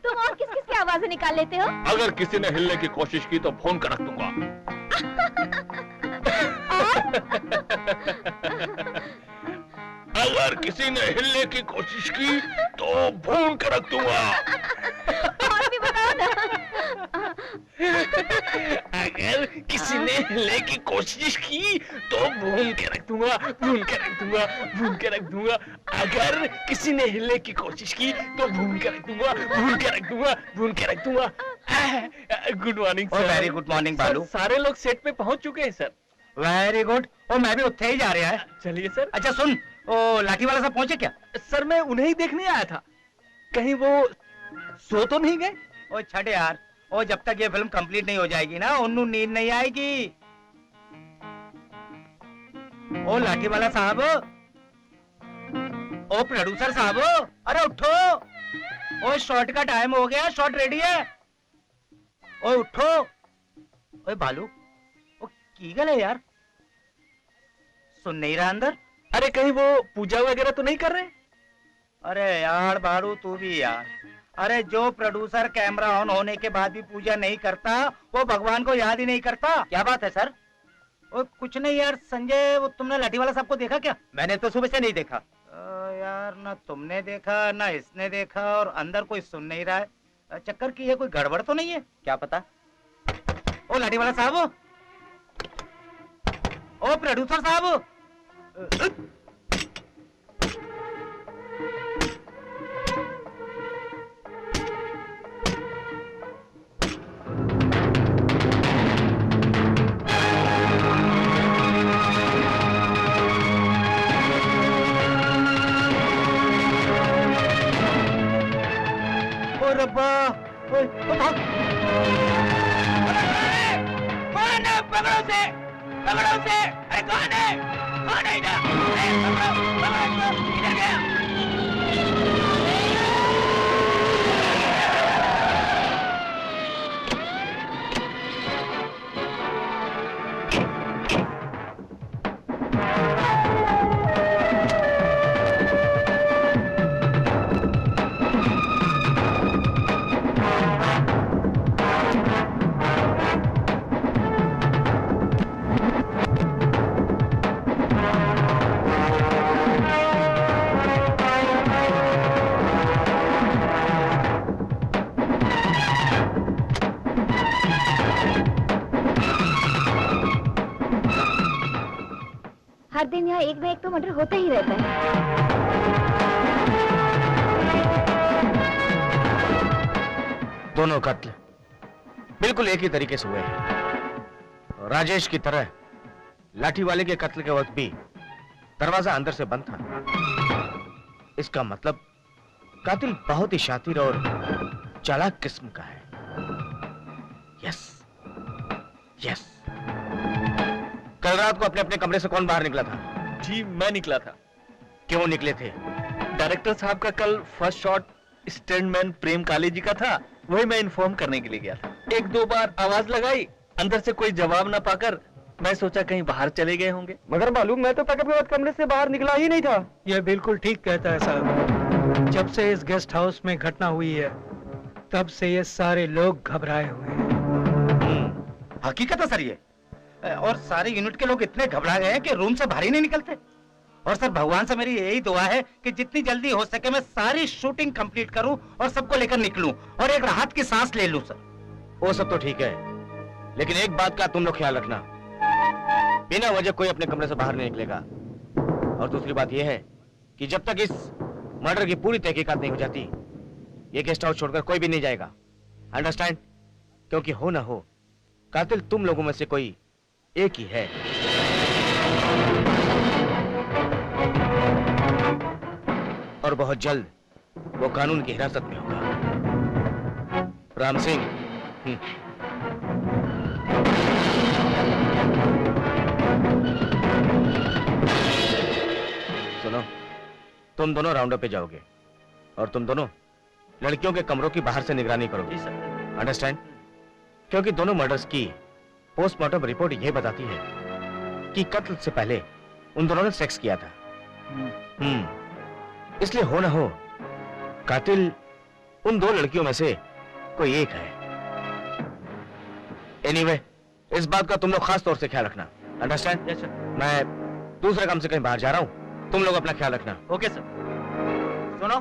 तुम और किस किस की आवाजें निकाल लेते हो? अगर किसी ने हिलने की कोशिश की तो फोन कर रख दूंगा। अगर किसी ने हिलने की कोशिश की तो भून कर रख दूंगा। और भी बताओ ना। अगर किसी ने हिलने की कोशिश की तो भून के रख दूंगा, भून के रख दूंगा, भून के रख दूंगा। अगर किसी ने हिलने की कोशिश की तो भून के रख दूंगा, भून के रख दूंगा, भून के रख दूंगा। Good morning sir. Very good morning बालू। सारे लोग सेट पे पहुंच चुके हैं सर। Very good. और मैं भी उत्थे ही जा रहा है। चलिए सर। अच्छा सुन, ओ लाठी वाला साहब पहुंचे क्या? सर मैं उन्हें ही देखने आया था, कहीं वो सो तो नहीं गए? ओ छठ यार, ओ जब तक ये फिल्म कंप्लीट नहीं हो जाएगी ना उन्नू नींद नहीं आएगी। ओ लाठी वाला साहब, ओ प्रोड्यूसर साहब, अरे उठो। ओ शॉट का टाइम हो गया, शॉट रेडी है। ओ उठो। ओए बालू, ओ की गल है यार, सुन नहीं रहा अंदर? अरे कहीं वो पूजा वगैरह तो नहीं कर रहे? अरे यार बालू तू भी यार, अरे जो प्रोड्यूसर कैमरा ऑन होने के बाद भी पूजा नहीं करता वो भगवान को याद ही नहीं करता। क्या बात है सर? ओ कुछ नहीं यार संजय, वो तुमने लाठी वाला साहब को देखा क्या? मैंने तो सुबह से नहीं देखा। यार ना तुमने देखा ना इसने देखा, और अंदर कोई सुन नहीं रहा है। चक्कर की है, कोई गड़बड़ तो नहीं है? क्या पता। ओ लाठी वाला साहब, ओ प्रोड्यूसर साहब, रब्बा, कौन है? पकड़ो से, पकड़ो से। अरे कौन है? कौन है इधर? पकड़ो, पकड़ो, इधर गया। हर दिन यहाँ एक ना एक तो मर्डर होता ही रहता है। दोनों कत्ल बिल्कुल एक ही तरीके से हुए हैं। राजेश की तरह लाठी वाले के कत्ल के वक्त भी दरवाजा अंदर से बंद था। इसका मतलब कातिल बहुत ही शातिर और चालाक किस्म का है। Yes, yes. कल रात को अपने अपने कमरे से कौन बाहर निकला था? जी मैं निकला था। क्यों निकले थे? डायरेक्टर साहब का कल फर्स्ट शॉट स्टैंडमैन प्रेम काले जी का था, वही मैं इन्फॉर्म करने के लिए गया था। एक दो बार आवाज लगाई, अंदर से कोई जवाब ना पाकर मैं सोचा कहीं बाहर चले गए होंगे। मगर मालूम मैं तो पैकअप के बाद कमरे से बाहर निकला ही नहीं था। यह बिल्कुल ठीक कहता है साहब। जब से इस गेस्ट हाउस में घटना हुई है तब से ये सारे लोग घबराए हुए हैं। हकीकत है सर ये, और सारे यूनिट के लोग इतने घबरा गए हैं कि रूम से बाहर ही नहीं निकलते। और सर भगवान से मेरी यही दुआ है कि जितनी जल्दी हो सके मैं सारी शूटिंग कंप्लीट करूं और सबको लेकर निकलूं और एक राहत की सांस ले लूं सर। वो सब तो ठीक है, लेकिन एक बात का तुम लोग ख्याल रखना, बिना वजह कोई अपने कमरे से बाहर नहीं निकलेगा। और दूसरी बात यह है कि जब तक इस मर्डर की पूरी तहकीकात नहीं हो जाती ये गेस्ट हाउस छोड़कर कोई भी नहीं जाएगा। अंडरस्टैंड? क्योंकि हो ना हो कातिल तुम लोगों में से कोई एक ही है। और बहुत जल्द वो कानून की हिरासत में होगा। राम सिंह। सुनो, तुम दोनों राउंडअप पे जाओगे और तुम दोनों लड़कियों के कमरों की बाहर से निगरानी करोगे। अंडरस्टैंड? क्योंकि दोनों मर्डर्स की पोस्टमार्टम रिपोर्ट यह बताती है कि कत्ल से पहले उन दोनों ने सेक्स किया था। इसलिए हो ना हो कातिल उन दो लड़कियों में से कोई एक है। एनीवे, इस बात का तुम लोग खास तौर से ख्याल रखना। अंडरस्टैंड? Yes sir. मैं दूसरे काम से कहीं बाहर जा रहा हूं, तुम लोग अपना ख्याल रखना। Okay sir. सुनो,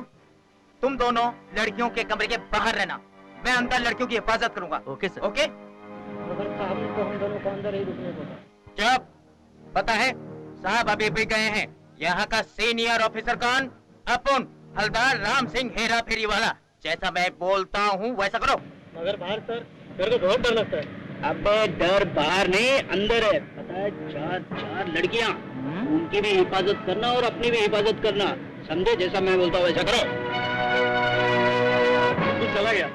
तुम दोनों लड़कियों के कमरे के बाहर रहना, मैं अंदर लड़कियों की हिफाजत करूंगा। Okay sir. ओके? हम दोनों को अंदर ही रुकने को कहा। चुप। पता है साहब अभी भी गए हैं। यहाँ का सीनियर ऑफिसर कौन? अपन हलदार राम सिंह हेरा फेरी वाला। जैसा मैं बोलता हूँ वैसा करो। मगर बाहर सर, मेरे को बहुत डर लगता है। अबे डर बाहर नहीं अंदर है। पता है, चार लड़कियां, उनकी भी हिफाजत करना और अपनी भी हिफाजत करना, समझे? जैसा मैं बोलता हूँ वैसा करो। तू चला गया,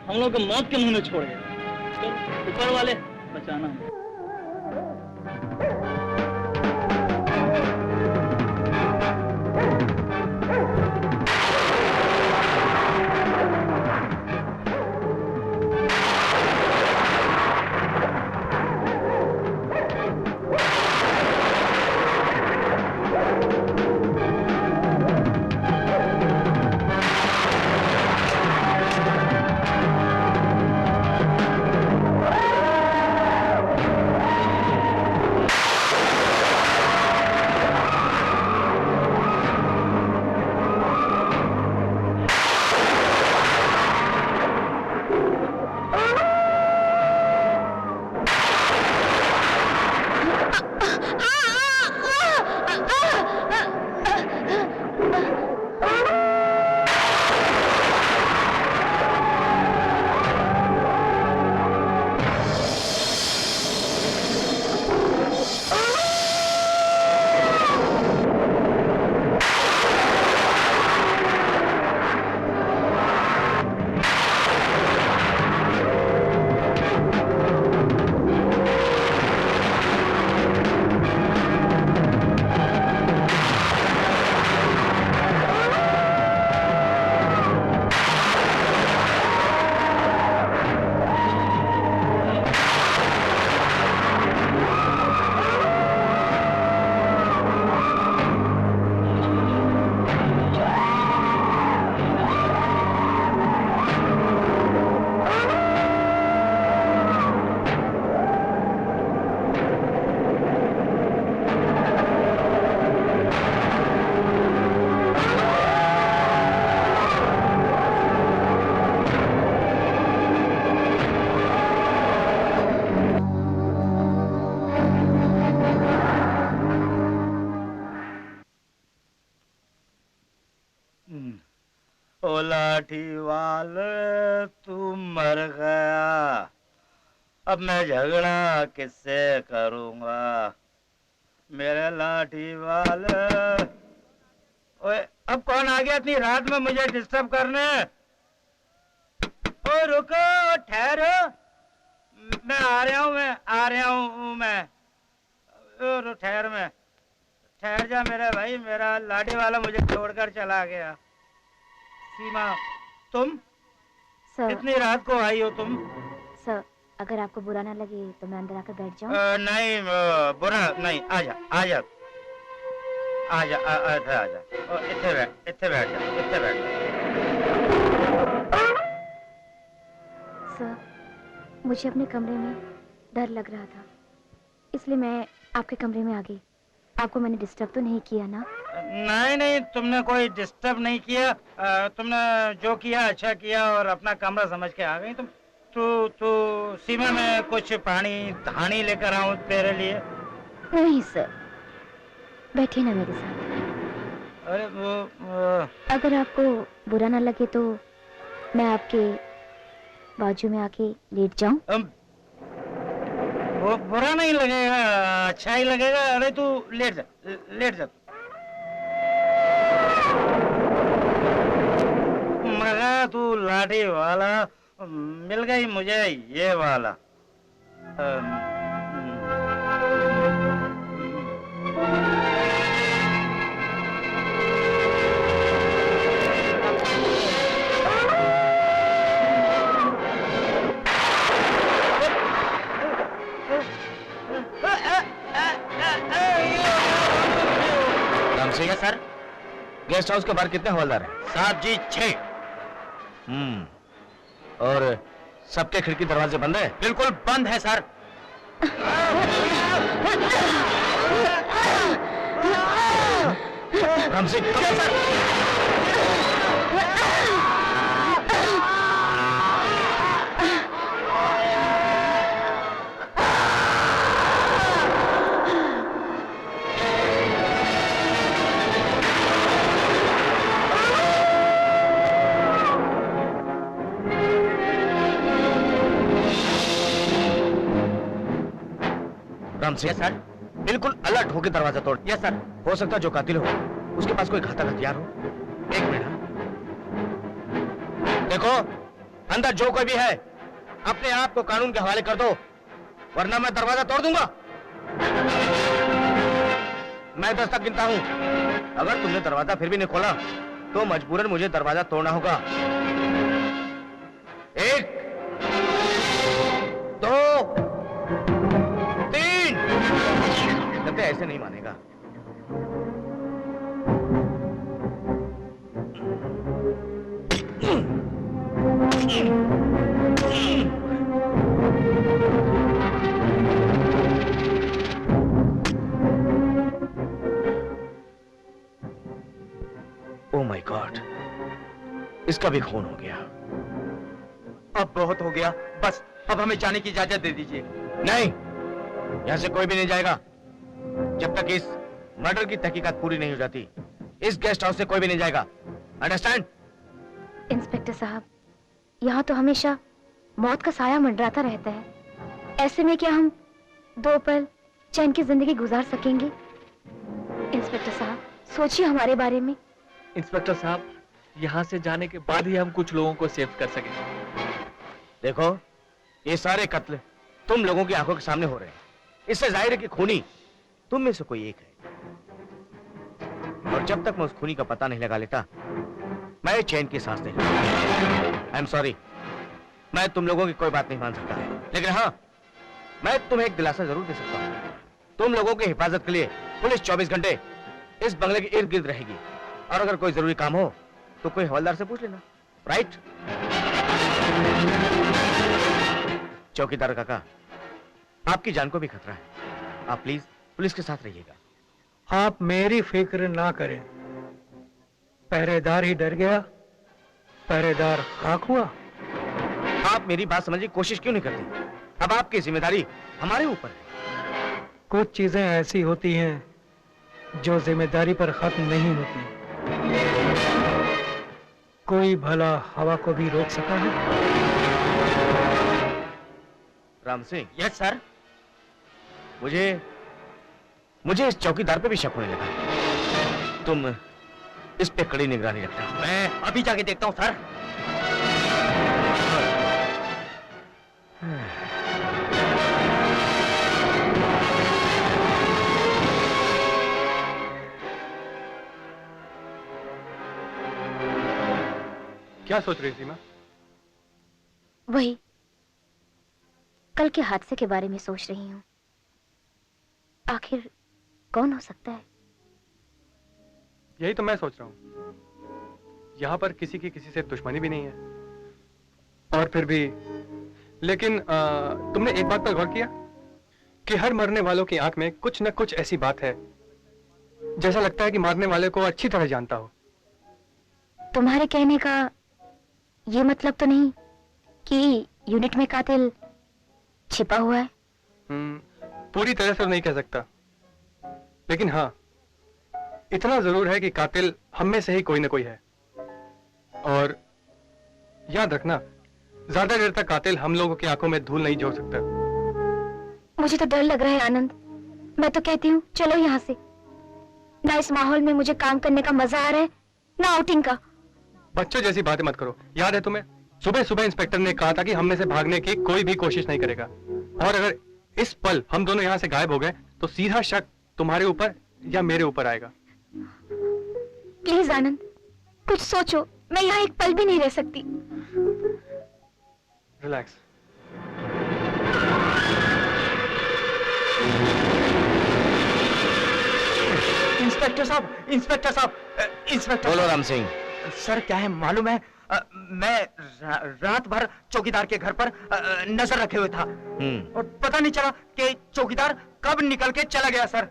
हम लोग को मौत के मुंह में छोड़ गया। चल, ऊपर वाले बचाना हमें। ओ लाठी वाले तू मर गया, अब मैं झगड़ा किससे करूंगा? मेरे लाठी वाले। ओए, अब कौन आ गया इतनी रात में मुझे डिस्टर्ब करने? ओ रुको, ठहरो, मैं आ रहा हूँ मैं। ओ ठहर जा मेरे भाई, मेरा लाठी वाला मुझे छोड़कर चला गया। सीमा, तुम सर, इतनी रात को आई हो तुम? सर, अगर आपको बुरा ना लगे तो मैं अंदर आकर बैठ जाऊं? नहीं, बुरा नहीं। आजा इत्थे बैठ जा। सर, मुझे अपने कमरे में डर लग रहा था, इसलिए मैं आपके कमरे में आ गई। आपको मैंने डिस्टर्ब तो नहीं किया ना? नहीं, तुमने कोई डिस्टर्ब नहीं किया। तुमने जो किया अच्छा किया और अपना कमरा समझ के आ गई तुम। तू सीमा में कुछ पानी धानी लेकर आऊं तेरे लिए? नहीं सर, बैठिए ना मेरे साथ। अरे वो अगर आपको बुरा ना लगे तो मैं आपके बाजू में आके लेट जाऊं? वो बुरा नहीं लगेगा, अच्छा ही लगेगा। अरे तू लेट जा। बोला तू लाठी वाला, मिल गई मुझे ये वाला। Ram Singh sir, guest house के बाहर कितने हवलदार हैं? साहब जी 6। और सबके खिड़की दरवाजे बंद है? बिल्कुल बंद है sir. Ram Singh sir. Ram Singh sir, बिल्कुल अलर्ट होकर दरवाजा तोड़। Yes sir. हो सकता है जो कातिल हो उसके पास कोई घातक हथियार हो। एक मिनट। देखो, अंदर जो कोई भी है अपने आप को कानून के हवाले कर दो, वरना मैं दरवाजा तोड़ दूंगा। मैं 10 तक गिनता हूं। अगर तुमने दरवाजा फिर भी नहीं खोला तो मजबूरन मुझे दरवाजा तोड़ना होगा। 1 2 3। लगता है ऐसे नहीं मानेगा। ओह माय गॉड, इसका भी खून हो गया। अब बहुत हो गया, बस अब हमें जाने की इजाजत दे दीजिए। नहीं, यहां से कोई भी नहीं जाएगा जब तक इस मर्डर की तहकीकात पूरी नहीं हो जाती। इस गेस्ट हाउस से कोई भी नहीं जाएगा, अंडरस्टैंड? इंस्पेक्टर साहब, यहाँ तो हमेशा मौत का साया मंडराता रहता है। ऐसे में क्या हम 2 पल चैन की जिंदगी गुजार सकेंगे? इंस्पेक्टर साहब, सोचिए हमारे बारे में। इंस्पेक्टर साहब, यहाँ से जाने के बाद ही हम कुछ लोगों को सेव कर सकेंगे। देखो, ये सारे कत्ल तुम लोगों की आंखों के सामने हो रहे हैं। इससे जाहिर है कि खूनी तुम में से कोई एक है। और जब तक मैं उस खूनी का पता नहीं लगा लेता, मैं चैन की सांस नहीं लेता। आई एम सॉरी, मैं तुम लोगों की कोई बात नहीं मान सकता, लेकिन हाँ, मैं तुम्हें एक दिलासा जरूर दे सकता हूँ। तुम लोगों की हिफाजत के लिए पुलिस 24 घंटे इस बंगले के इर्द गिर्द रहेगी। और अगर कोई जरूरी काम हो तो कोई हवलदार से पूछ लेना, राइट? चौकीदार काका, आपकी जान को भी खतरा है। आप प्लीज पुलिस के साथ रहिएगा। आप मेरी फिक्र ना करें। पहरेदार ही डर गया, पहरेदार खाक हुआ। आप मेरी बात समझने की कोशिश क्यों नहीं करती? अब आपकी जिम्मेदारी हमारे ऊपर है। कुछ चीजें ऐसी होती हैं जो जिम्मेदारी पर खत्म नहीं होती। कोई भला हवा को भी रोक सका है? Ram Singh, yes sir. मुझे इस चौकीदार पे भी शक होने लगा। तुम इस पे कड़ी निगरानी रखना। मैं अभी जाके देखता हूँ सर। क्या सोच रही थी माँ? वही, कल के हादसे के बारे में सोच रही हूँ। आखिर कौन हो सकता है? यही तो मैं सोच रहा हूँ। यहाँ पर किसी की किसी से दुश्मनी भी नहीं है, और फिर भी लेकिन तुमने एक बात पर गौर किया कि हर मरने वालों की आंख में कुछ न कुछ ऐसी बात है जैसा लगता है कि मारने वाले को अच्छी तरह जानता हो। तुम्हारे कहने का ये मतलब तो नहीं कि यूनिट में कातिल छिपा हुआ है? पूरी तरह से नहीं कह सकता, लेकिन हाँ, इतना जरूर है कि कातिल हम में से ही कोई न कोई है। और याद रखना, ज्यादा देर तक कातिल हम लोगों की आंखों में धूल नहीं झोंक सकता। मुझे तो डर लग रहा है आनंद। मैं तो कहती हूँ चलो यहाँ से। ना इस माहौल में मुझे काम करने का मजा आ रहा है, ना आउटिंग का। बच्चों जैसी बातें मत करो। याद है तुम्हें, सुबह सुबह इंस्पेक्टर ने कहा था कि हम में से भागने की कोई भी कोशिश नहीं करेगा, और अगर इस पल हम दोनों यहाँ से गायब हो गए तो सीधा शक तुम्हारे ऊपर या मेरे ऊपर आएगा। प्लीज आनंद, कुछ सोचो, मैं यहाँ एक पल भी नहीं रह सकती। रिलैक्स। इंस्पेक्टर साहब, इंस्पेक्टर साहब, इंस्पेक्टर। बोलो राम सिंह। सर क्या है मालूम है, मैं रात भर चौकीदार के घर पर नजर रखे हुए था, और पता नहीं चला कि चौकीदार कब निकल के चला गया सर।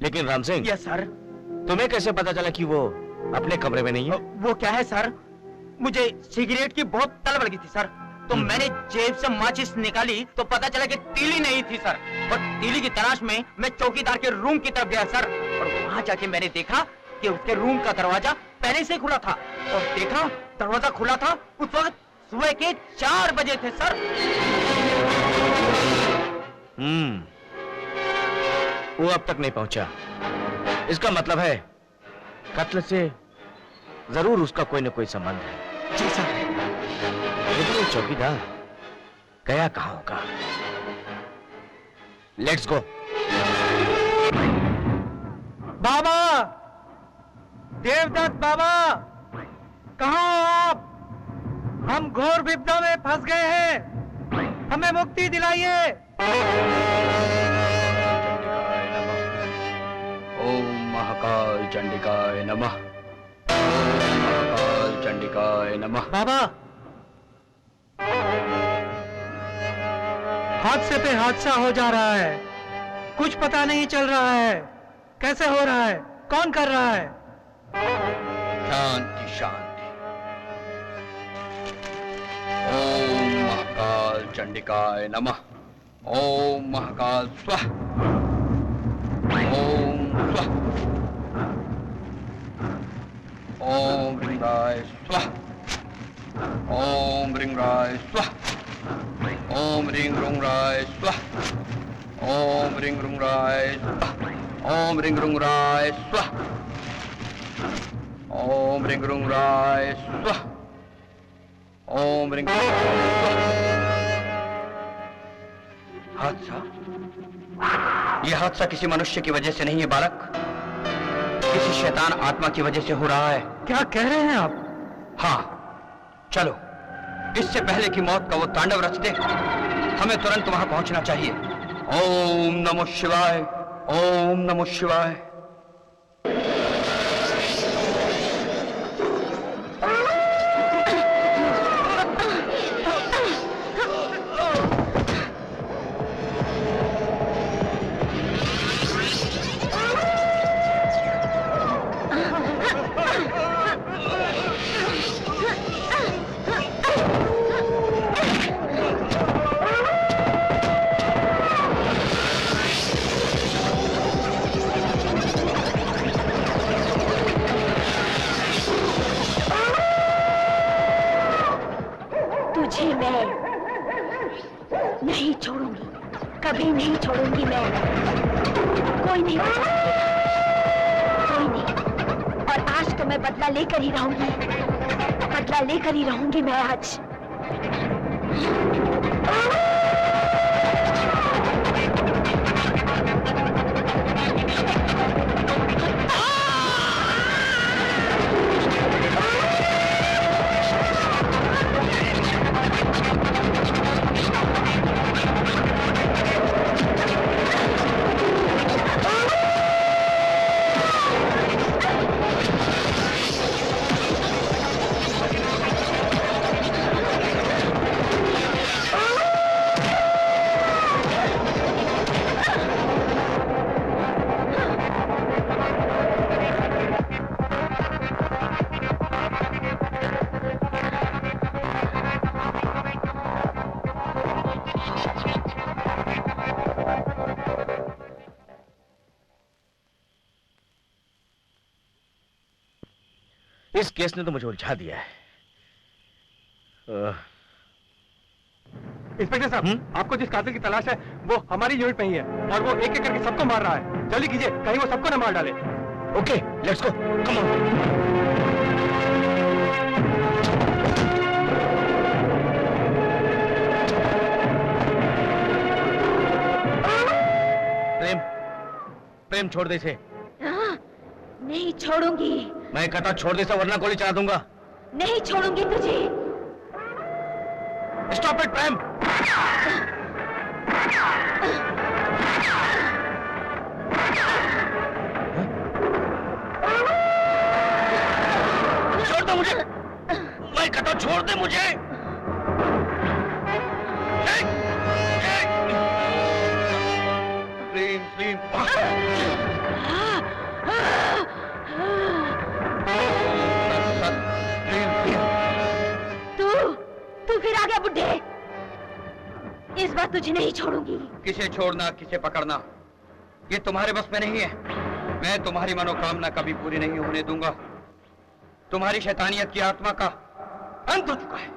लेकिन राम सिंह। Yes sir. तुम्हें कैसे पता चला कि वो अपने कमरे में नहीं है? वो क्या है सर, मुझे सिगरेट की बहुत तलब लगी थी सर, तो मैंने जेब से माचिस निकाली तो पता चला कि तीली नहीं थी सर, और तीली की तलाश में मैं चौकीदार के रूम की तरफ गया सर, और वहां जाके मैंने देखा कि उसके रूम का दरवाजा पहले से खुला था, और देखा दरवाजा खुला था उस वक्त सुबह के 4 बजे थे सर। वो अब तक नहीं पहुंचा, इसका मतलब है कत्ल से जरूर उसका कोई न कोई संबंध है। जी सर। लेकिन वो चौकीदार गया कहां होगा? Let's go. बाबा, देवदत्त बाबा, कहाँ हो आप? हम घोर विपदा में फंस गए हैं, हमें मुक्ति दिलाइए। ओम महाकाल चंडिकाय नमः। ओम महाकाल चंडिकाय नमः। बाबा, हादसे पे हादसा हो जा रहा है, कुछ पता नहीं चल रहा है, कैसे हो रहा है, कौन कर रहा है? शांति शांति। ओम महाकाल चंडिकाय नमः। ओम महाकाल स्वः। ओम स्वः। ओम ह्रींराय स्वः। ओम ह्रींराय स्वः। ओम ह्रीं ह्रूंराय स्वः। ओम ह्रीं ह्रूंराय स्वः। ओम ह्रीं ह्रूंराय स्वः। ओम ह्रीं ह्रूंराय स्वः। ओम ह्रीं हादसा, यह हादसा किसी मनुष्य की वजह से नहीं है बालक, किसी शैतान आत्मा की वजह से हो रहा है। क्या कह रहे हैं आप? हाँ, चलो, इससे पहले कि मौत का वो तांडव रच दे, हमें तुरंत वहां पहुंचना चाहिए। ओम नमो शिवाय। ओम नमो शिवाय। नहीं छोड़ूंगी, कभी नहीं छोड़ूंगी मैं। कोई नहीं बचा सकेगा, कोई नहीं। और आज तो मैं बदला लेकर ही रहूंगी, बदला लेकर ही रहूंगी मैं आज। इस केस ने तो मुझे उलझा दिया है। इंस्पेक्टर साहब, आपको जिस कातिल की तलाश है वो हमारी यूनिट में ही है, और वो एक एक करके सबको मार रहा है। जल्दी कीजिए, कहीं वो सबको न मार डाले। Okay, let's go, come on. Prem छोड़ दे इसे। नहीं छोड़ूंगी, मैं कहता छोड़ दे इसे वरना गोली चला दूंगा। नहीं छोड़ूंगी तुझे। स्टॉप इट प्रेम। छोड़ दो मुझे, मैं कहता छोड़ दे मुझे। प्रेम प्रेम तू फिर आ गया बुड्ढे। इस बार तुझे नहीं छोड़ूंगी। किसे छोड़ना किसे पकड़ना ये तुम्हारे बस में नहीं है। मैं तुम्हारी मनोकामना कभी पूरी नहीं होने दूंगा। तुम्हारी शैतानियत की आत्मा का अंत हो चुका है।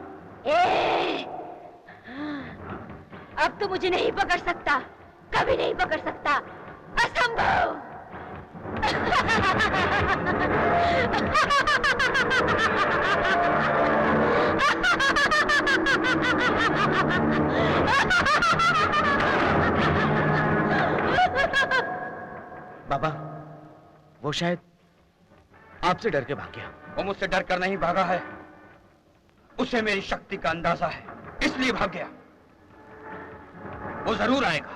अब तू मुझे नहीं पकड़ सकता, कभी नहीं पकड़ सकता, असंभव। बाबा, वो शायद आपसे डर के भाग गया। वो मुझसे डर कर नहीं भागा है, उसे मेरी शक्ति का अंदाजा है, इसलिए भाग गया। वो जरूर आएगा,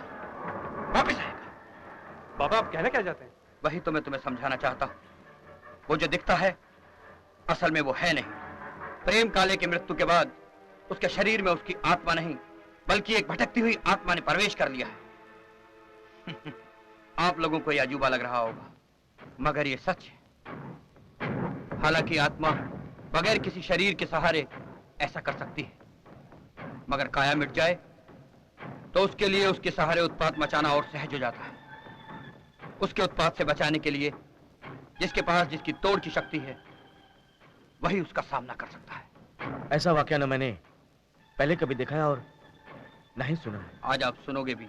वापस आएगा। बाबा आप कहना क्या चाहते हैं? वही तो मैं तुम्हें समझाना चाहता हूँ। वो जो दिखता है असल में वो है नहीं। प्रेम काले की मृत्यु के बाद उसके शरीर में उसकी आत्मा नहीं बल्कि एक भटकती हुई आत्मा ने प्रवेश कर लिया है। आप लोगों को यह अजूबा लग रहा होगा मगर ये सच है। हालांकि आत्मा बगैर किसी शरीर के सहारे ऐसा कर सकती है, मगर काया मिट जाए तो उसके लिए उसके सहारे उत्पात मचाना और सहज हो जाता है। उसके उत्पात से बचाने के लिए जिसके पास जिसकी तोड़ की शक्ति है वही उसका सामना कर सकता है। ऐसा वाकया न मैंने पहले कभी देखा है और नहीं सुना है। आज आप सुनोगे भी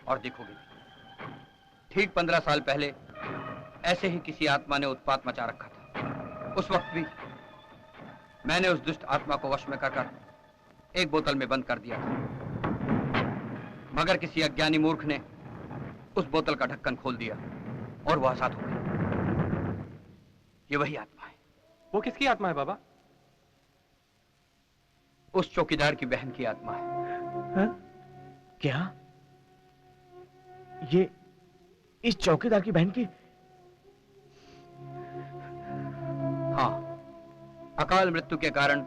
और देखोगे भी। ठीक 15 साल पहले ऐसे ही किसी आत्मा ने उत्पात मचा रखा था। उस वक्त भी मैंने उस दुष्ट आत्मा को वश में कर एक बोतल में बंद कर दिया था, मगर किसी अज्ञानी मूर्ख ने उस बोतल का ढक्कन खोल दिया और वो आजाद हो गई। ये वही आत्मा है। वो किसकी आत्मा है बाबा? उस चौकीदार की बहन की आत्मा है। क्या ये इस चौकीदार की बहन की? हाँ, अकाल मृत्यु के कारण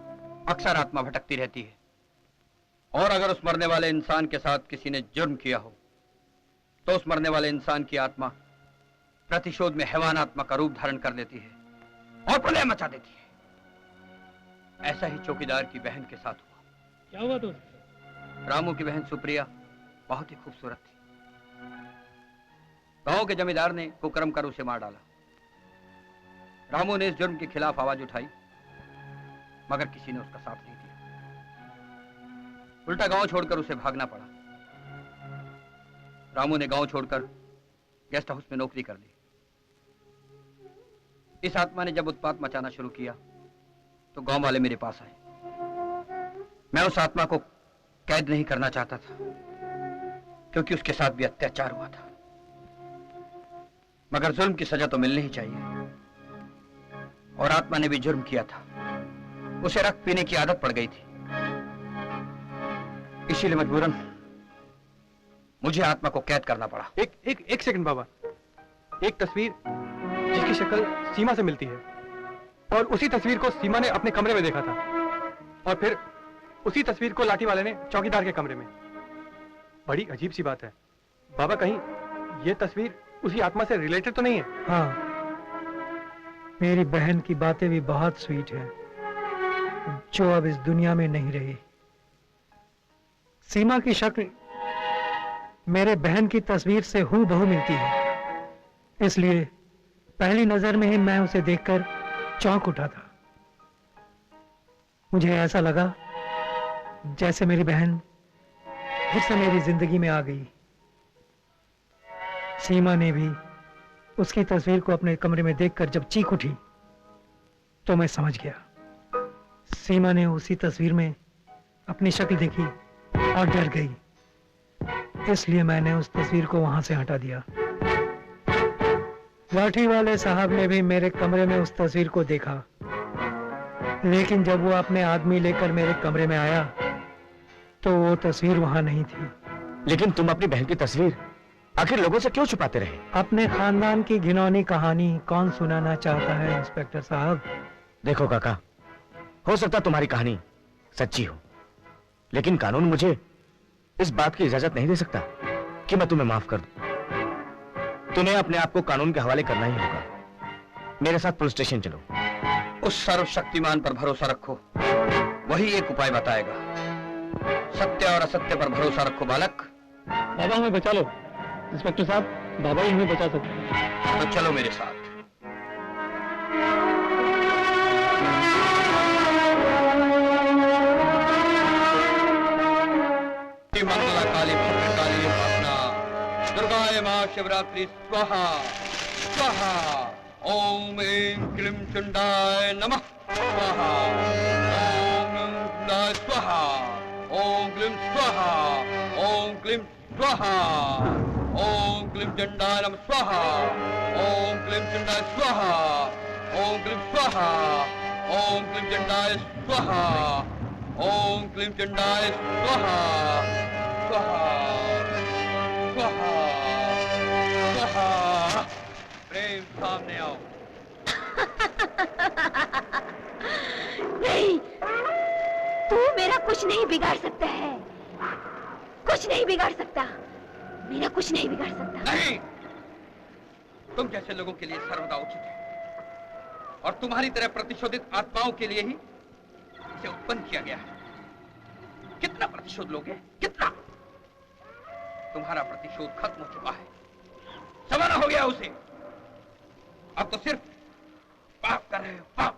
अक्सर आत्मा भटकती रहती है और अगर उस मरने वाले इंसान के साथ किसी ने जुर्म किया हो तो उस मरने वाले इंसान की आत्मा प्रतिशोध में हैवान आत्मा का रूप धारण कर लेती है और प्रलय मचा देती है। ऐसा ही चौकीदार की बहन के साथ हुआ। क्या हुआ दोस्त? रामू की बहन सुप्रिया बहुत ही खूबसूरत थी। गांव के जमींदार ने कुकर्म कर उसे मार डाला। रामू ने इस जुर्म के खिलाफ आवाज उठाई मगर किसी ने उसका साथ नहीं दिया। उल्टा गांव छोड़कर उसे भागना पड़ा। रामू ने गांव छोड़कर गेस्ट हाउस में नौकरी कर ली। इस आत्मा ने जब उत्पात मचाना शुरू किया तो गांव वाले मेरे पास आए। मैं उस आत्मा को कैद नहीं करना चाहता था क्योंकि उसके साथ भी अत्याचार हुआ था, मगर जुर्म की सजा तो मिलनी ही चाहिए। और आत्मा ने भी जुर्म किया था। उसे रक्त पीने की आदत पड़ गई थी, इसीलिए मजबूरन मुझे आत्मा को कैद करना पड़ा। एक सेकंड बाबा। एक तस्वीर जिसकी शक्ल सीमा से मिलती है और उसी तस्वीर को सीमा ने अपने कमरे में देखा था और फिर उसी तस्वीर को लाठी वाले ने चौकीदार के कमरे में। बड़ी अजीब सी बात है बाबा, कहीं ये तस्वीर उसी आत्मा से रिलेटेड तो नहीं है? हाँ, मेरी बहन की बातें भी बहुत स्वीट है जो अब इस दुनिया में नहीं रही। सीमा की शक्ल मेरे बहन की तस्वीर से हूबहू मिलती है, इसलिए पहली नजर में ही मैं उसे देखकर चौंक उठा था। मुझे ऐसा लगा जैसे मेरी बहन फिर से मेरी जिंदगी में आ गई। सीमा ने भी उसकी तस्वीर को अपने कमरे में देखकर जब चीख उठी तो मैं समझ गया सीमा ने उसी तस्वीर में अपनी शक्ल देखी और डर गई, इसलिए मैंने उस तस्वीर को वहां से हटा दिया। लाठी वाले साहब ने भी मेरे कमरे में उस तस्वीर को देखा, लेकिन जब वो अपने आदमी लेकर मेरे कमरे में आया तो वो तस्वीर वहां नहीं थी। लेकिन तुम अपनी बहन की तस्वीर आखिर लोगों से क्यों छुपाते रहे? अपने खानदान की घिनौनी कहानी कौन सुनाना चाहता है इंस्पेक्टर साहब? देखो काका, हो सकता तुम्हारी कहानी सच्ची हो, लेकिन कानून मुझे इस बात की इजाजत नहीं दे सकता कि मैं तुम्हें माफ कर दूं। तुम्हें अपने आप को कानून के हवाले करना ही होगा। मेरे साथ पुलिस स्टेशन चलो। उस सर्वशक्तिमान पर भरोसा रखो, वही एक उपाय बताएगा। सत्य और असत्य पर भरोसा रखो बालक। बाबा हमें बचा लो। इंस्पेक्टर साहब, बाबा ही हमें बचा सकते हैं। तो चलो मेरे साथ। मंगला काली भद्रकाली उपासना, दुर्गाय मां शिवरात्रि स्वाहा स्वाहा। ओम ऐं क्लीं चंडाय नमः स्वाहा। ओम चंडाय स्वाहा। ओम क्लीं स्वाहा। ओम क्लीं स्वाहा। ओम क्लीं चंडाय नमः स्वाहा। ओम क्लीं चंडाय स्वाहा। ओम क्लीं स्वाहा। ओम क्लीं चंडाय स्वाहा। ओम क्लीं चंडाय स्वाहा स्वाहा स्वाहा स्वाहा। प्रेम सामने आओ। नहीं, तू मेरा कुछ नहीं बिगाड़ सकता है, कुछ नहीं बिगाड़ सकता, मेरा कुछ नहीं बिगाड़ सकता। नहीं, तुम जैसे लोगों के लिए सर्वदा उचित है और तुम्हारी तरह प्रतिशोधित आत्माओं के लिए ही इसे उत्पन्न किया गया है। कितना प्रतिशोध लोगे? कितना? तुम्हारा प्रतिशोध खत्म हो चुका है, जमाना हो गया उसे। अब तो सिर्फ पाप कर रहे हो, पाप।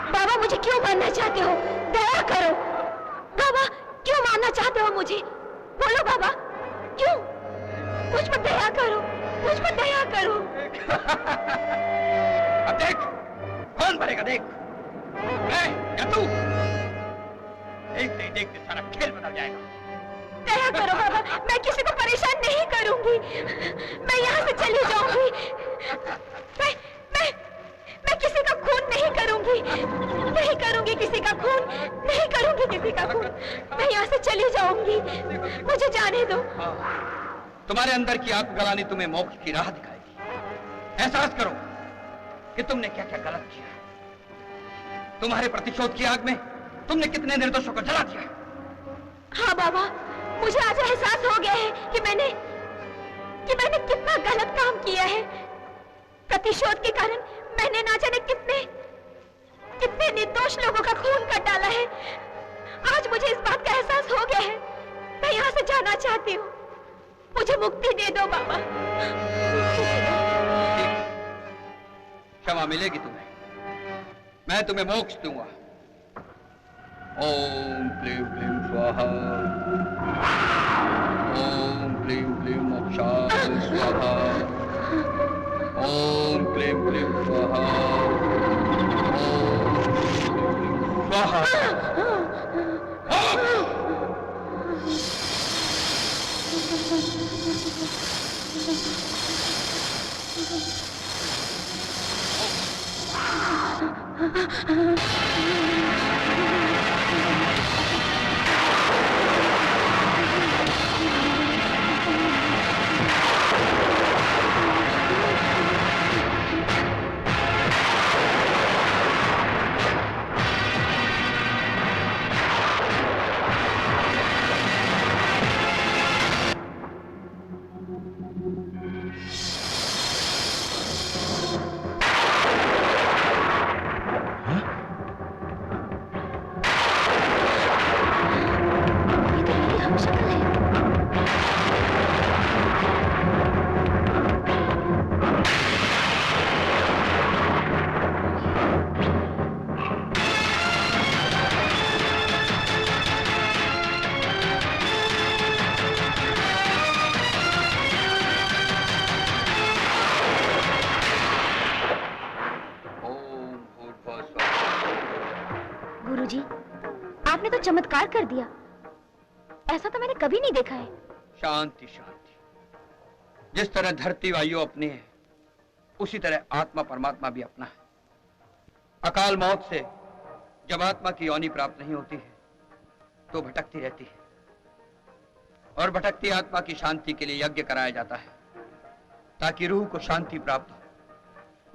बाबा, मुझे क्यों मारना चाहते हो? दया करो बाबा, क्यों मारना चाहते हो मुझे? बोलो बाबा, क्यों? मुझ पर दया करो, मुझ पर दया करो। अब देख, कौन भरेगा? देख, मैं या तू? देखते देखते सारा खेल बदल जाएगा। दया करो बाबा, मैं किसी को परेशान नहीं करूंगी, मैं यहाँ से चली जाऊंगी। मैं किसी का खून नहीं करूंगी, नहीं करूंगी किसी का खून, नहीं करूंगी किसी का खून। मैं यहाँ से चली जाऊंगी, मुझे जाने दो। तुम्हारे अंदर की आत्मग्लानि तुम्हें मोक्ष की राह दिखाएगी। एहसास करो कि तुमने क्या क्या गलत किया। तुम्हारे प्रतिशोध की आग में तुमने कितने निर्दोषों को जला दिया। हाँ बाबा, मुझे आज एहसास हो गया है कि मैंने कितना गलत काम किया है। प्रतिशोध के कारण मैंने ना जाने कितने निर्दोष लोगों का खून कर डाला है। आज मुझे इस बात का एहसास हो गया है। मैं यहाँ से जाना चाहती हूँ, मुझे मुक्ति दे दो बाबा। क्षमा मिलेगी तुम्हें, मैं तुम्हें मोक्ष दूंगा। ओम क्लीं क्लीं स्वाहा। ओम क्लीं क्लीं मोक्षाय स्वाहा। ओम क्लीं क्लीं स्वाहा। ओम क्लीं स्वाहा। चमत्कार कर दिया। ऐसा तो मैंने कभी नहीं देखा है। शांति शांति। जिस तरह धरती वायु अपनी है, उसी तरह आत्मा परमात्मा भी अपना है। अकाल मौत से जब आत्मा की योनि प्राप्त नहीं होती है तो भटकती रहती है, और भटकती आत्मा की शांति के लिए यज्ञ कराया जाता है ताकि रूह को शांति प्राप्त हो।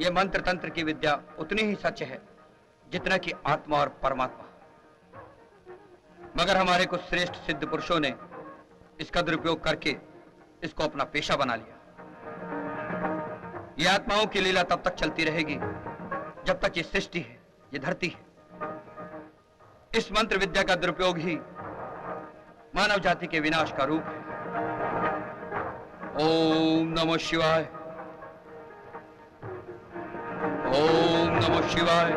यह मंत्र तंत्र की विद्या उतनी ही सच है जितना कि आत्मा और परमात्मा। मगर हमारे कुछ श्रेष्ठ सिद्ध पुरुषों ने इसका दुरुपयोग करके इसको अपना पेशा बना लिया। यह आत्माओं की लीला तब तक चलती रहेगी जब तक ये सृष्टि है, ये धरती है। इस मंत्र विद्या का दुरुपयोग ही मानव जाति के विनाश का रूप है। ओम नमः शिवाय, ओम नमः शिवाय,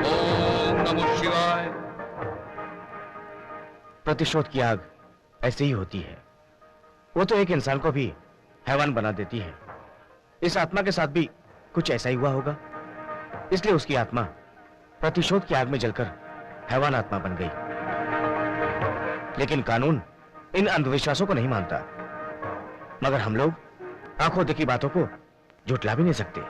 ओम नमः शिवाय। प्रतिशोध की आग ऐसे ही होती है। वो तो एक इंसान को भी हैवान बना देती है। इस आत्मा के साथ भी कुछ ऐसा ही हुआ होगा, इसलिए उसकी आत्मा प्रतिशोध की आग में जलकर हैवान आत्मा बन गई। लेकिन कानून इन अंधविश्वासों को नहीं मानता, मगर हम लोग आंखों देखी बातों को झुठला भी नहीं सकते।